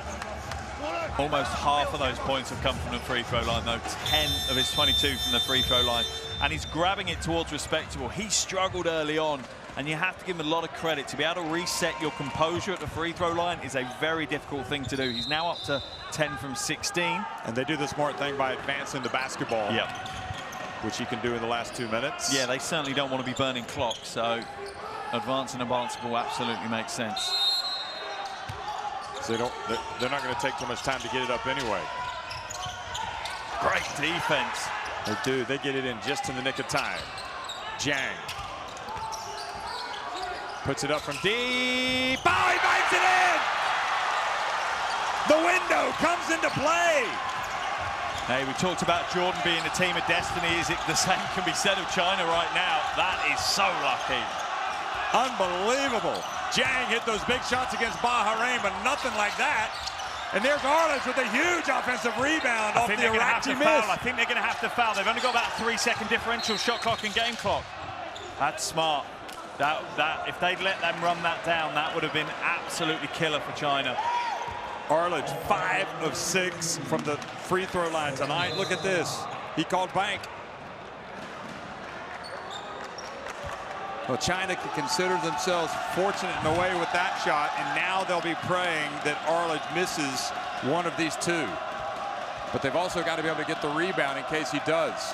Almost half of those points have come from the free throw line, though. 10 of his 22 from the free throw line. And he's grabbing it towards respectable. He struggled early on and you have to give him a lot of credit. To be able to reset your composure at the free throw line is a very difficult thing to do. He's now up to 10 from 16. And they do the smart thing by advancing the basketball. Yep. Which he can do in the last 2 minutes. Yeah, they certainly don't want to be burning clock, so advancing the basketball absolutely makes sense. So they're not going to take too much time to get it up anyway. Great defense. They do. They get it in just in the nick of time. Zhang puts it up from deep. Oh, he bangs it in! The window comes into play. Hey, we talked about Jordan being a team of destiny. Is it the same can be said of China right now? That is so lucky. Unbelievable. Zhang hit those big shots against Bahrain, but nothing like that. And there's Arledge with a huge offensive rebound off the Iraqi miss. I think they're going to have to foul. They've only got about a 3-second differential shot clock and game clock. That's smart. If they'd let them run that down, that would have been absolutely killer for China. Arledge 5 of 6 from the free throw line tonight. Look at this. He called bank. Well, China can consider themselves fortunate in a way with that shot, and now they'll be praying that Arledge misses one of these two. But they've also got to be able to get the rebound in case he does.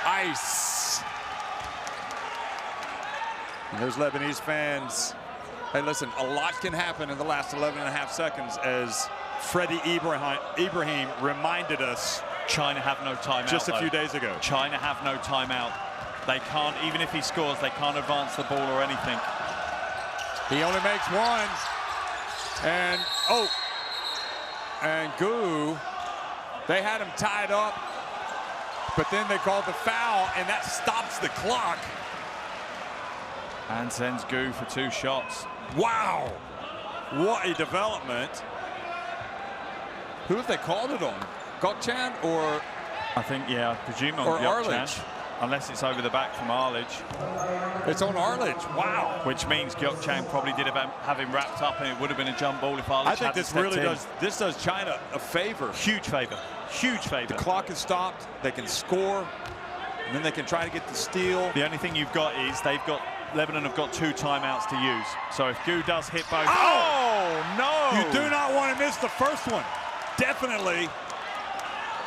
Ice. And there's Lebanese fans. Hey, listen, a lot can happen in the last 11.5 seconds, as Freddie Ibrahim reminded us. China have no timeout. Just a few days ago. China have no timeout. They can't, even if he scores, they can't advance the ball or anything. He only makes one. And, oh, and Gu, they had him tied up, but then they called the foul, and that stops the clock. And sends Gu for 2 shots. Wow, what a development. Who have they called it on? Gokchan or? I think, yeah, I presume on or Gokchan. Arledge. Unless it's over the back from Arledge. It's on Arledge. Wow. Which means Gokchan probably did have him wrapped up, and it would have been a jump ball if Arledge hadn't stepped in. I think this does China a favor. Huge favor. Huge favor. The clock is stopped. They can score, and then they can try to get the steal. The only thing you've got is Lebanon have got 2 timeouts to use. So if Gu does hit both. Oh no! You do not want to miss the first one. Definitely.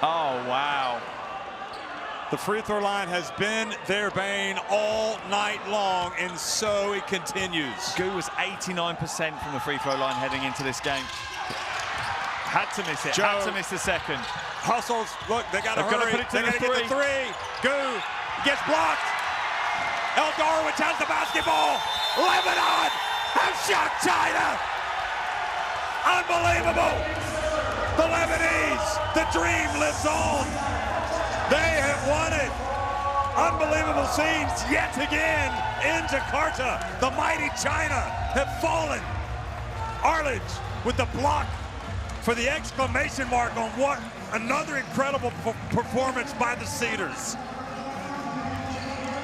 Oh wow. The free throw line has been their bane all night long, and so it continues. Gu was 89% from the free throw line heading into this game. Had to miss it. Joe, had to miss the second. Hustles. Look, they got to hurry. Put it to they got to get the 3. Gu gets blocked. Eldarowicz has the basketball. Lebanon have shocked China. Unbelievable. The Lebanese, the dream lives on. They have won it. Unbelievable scenes yet again in Jakarta. The mighty China have fallen. Arledge with the block for the exclamation mark on what another incredible performance by the Cedars.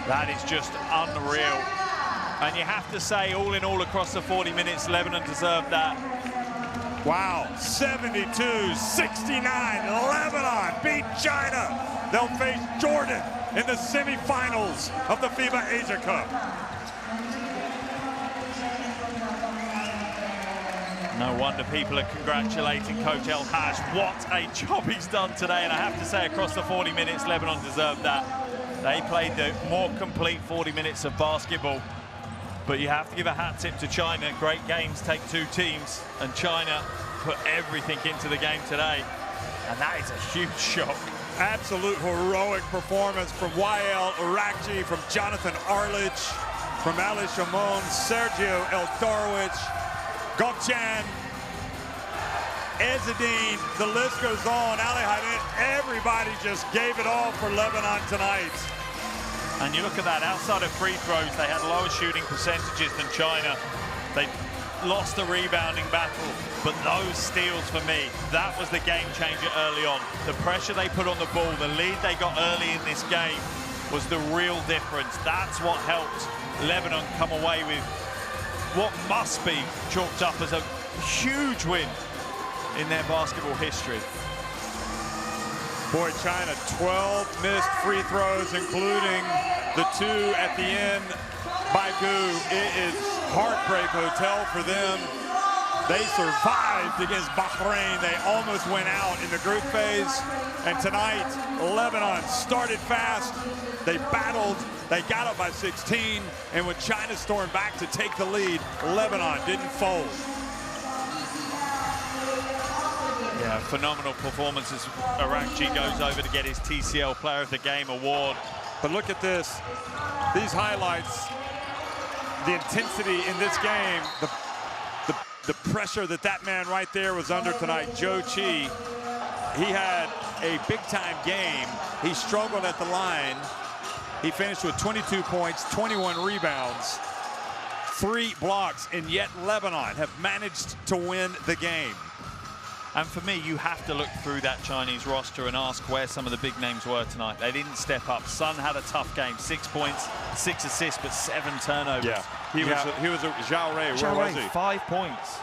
That is just unreal. And you have to say, all in all, across the 40 minutes, Lebanon deserved that. Wow, 72-69, Lebanon beat China. They'll face Jordan in the semifinals of the FIBA Asia Cup. No wonder people are congratulating Coach El Haj. What a job he's done today. And I have to say, across the 40 minutes, Lebanon deserved that. They played the more complete 40 minutes of basketball. But you have to give a hat tip to China. Great games take 2 teams, and China put everything into the game today. And that is a huge shock. Absolute heroic performance from Wael Irakci, from Jonathan Arledge, from Ali Shimon, Sergio Eldarowicz, Gokchan, Ezzedine, the list goes on. Ali Hadid, everybody just gave it all for Lebanon tonight. And you look at that, outside of free throws, they had lower shooting percentages than China. They lost the rebounding battle, but those steals for me, that was the game changer early on. The pressure they put on the ball, the lead they got early in this game was the real difference. That's what helped Lebanon come away with what must be chalked up as a huge win in their basketball history. Boy, China, 12 missed free throws, including the 2 at the end by Gu. It is heartbreak hotel for them. They survived against Bahrain. They almost went out in the group phase. And tonight, Lebanon started fast. They battled. They got up by 16. And when China stormed back to take the lead, Lebanon didn't fold. Yeah, phenomenal performance as Arakci goes over to get his TCL Player of the Game award. But look at this. These highlights, the intensity in this game, the pressure that man right there was under tonight, Zhou Qi. He had a big-time game. He struggled at the line. He finished with 22 points, 21 rebounds, 3 blocks, and yet Lebanon have managed to win the game. And for me, you have to look through that Chinese roster and ask where some of the big names were tonight. They didn't step up. Sun had a tough game, 6 points, 6 assists, but 7 turnovers. Yeah, he was a Zhao Rui. Where was he? 5 points.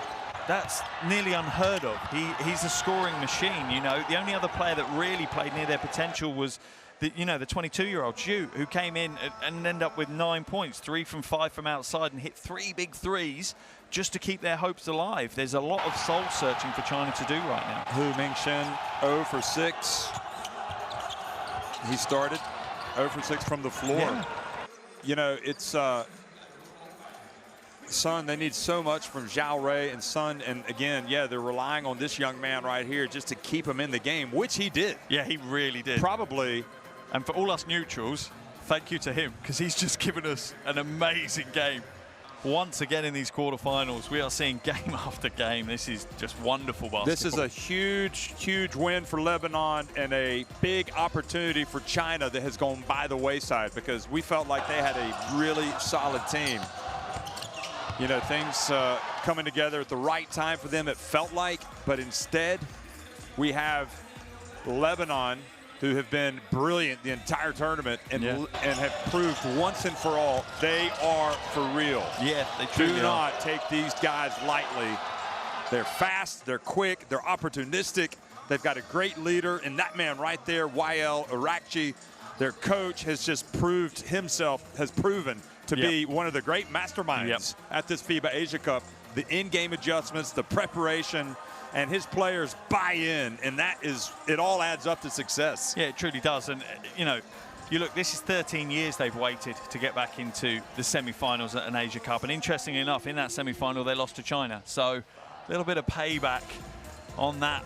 That's nearly unheard of. He's a scoring machine, you know. The only other player that really played near their potential was the 22-year-old Zhu, who came in and ended up with 9 points, 3 from 5 from outside, and hit 3 big threes just to keep their hopes alive. There's a lot of soul searching for China to do right now. Hu Mingchen, 0 for 6. He started 0 for 6 from the floor. Yeah. You know, it's Sun, they need so much from Zhao Rui and Sun, and again, yeah, they're relying on this young man right here just to keep him in the game, which he did. Yeah, he really did. Probably. And for all us neutrals, thank you to him, because he's just given us an amazing game. Once again in these quarterfinals, we are seeing game after game. This is just wonderful basketball. This is a huge, huge win for Lebanon and a big opportunity for China that has gone by the wayside, because we felt like they had a really solid team. You know, things coming together at the right time for them, it felt like, but instead we have Lebanon, who have been brilliant the entire tournament and have proved once and for all they are for real. Yeah, they truly do not take these guys lightly. They're fast, they're quick, they're opportunistic. They've got a great leader, and that man right there, YL Arakci, their coach, has just proved himself, has proven to be one of the great masterminds at this FIBA Asia Cup. The in-game adjustments, the preparation, and his players buy in, and that is, it all adds up to success. Yeah, it truly does. And, you know, you look, this is 13 years they've waited to get back into the semi-finals at an Asia Cup. And interestingly enough, in that semi-final, they lost to China. So a little bit of payback on that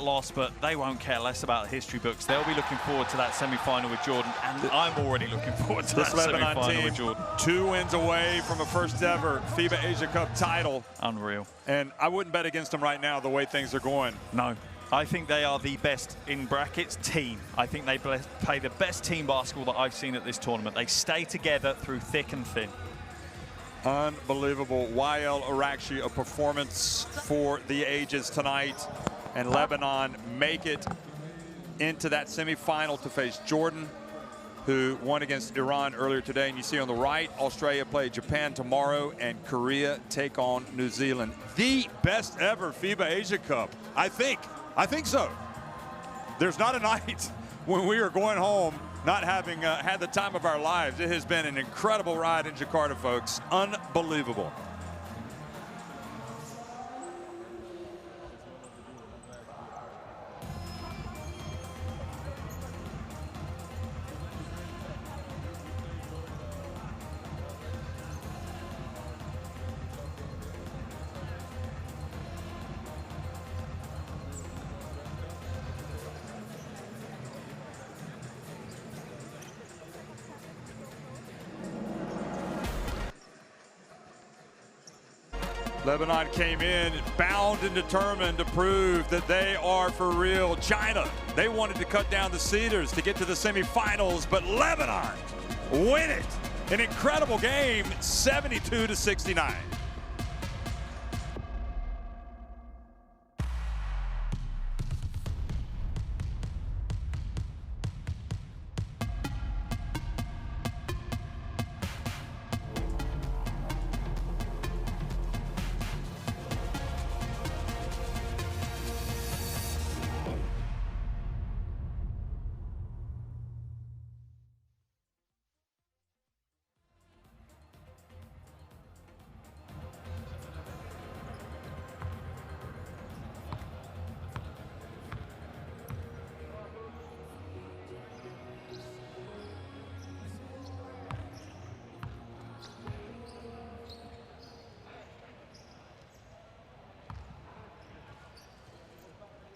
loss, but they won't care less about the history books. They'll be looking forward to that semi-final with Jordan, and I'm already looking forward to that semi-final with Jordan. 2 wins away from a first ever FIBA Asia Cup title. Unreal. And I wouldn't bet against them right now the way things are going. No. I think they are the best, in brackets, team. I think they play the best team basketball that I've seen at this tournament. They stay together through thick and thin. Unbelievable. YL Arakci, a performance for the ages tonight. And Lebanon make it into that semifinal to face Jordan, who won against Iran earlier today. And you see on the right, Australia play Japan tomorrow, and Korea take on New Zealand. The best ever FIBA Asia Cup, I think. I think so. There's not a night when we are going home not having had the time of our lives. It has been an incredible ride in Jakarta, folks. Unbelievable. Lebanon came in bound and determined to prove that they are for real. China, they wanted to cut down the Cedars to get to the semifinals, but Lebanon win it. An incredible game, 72-69.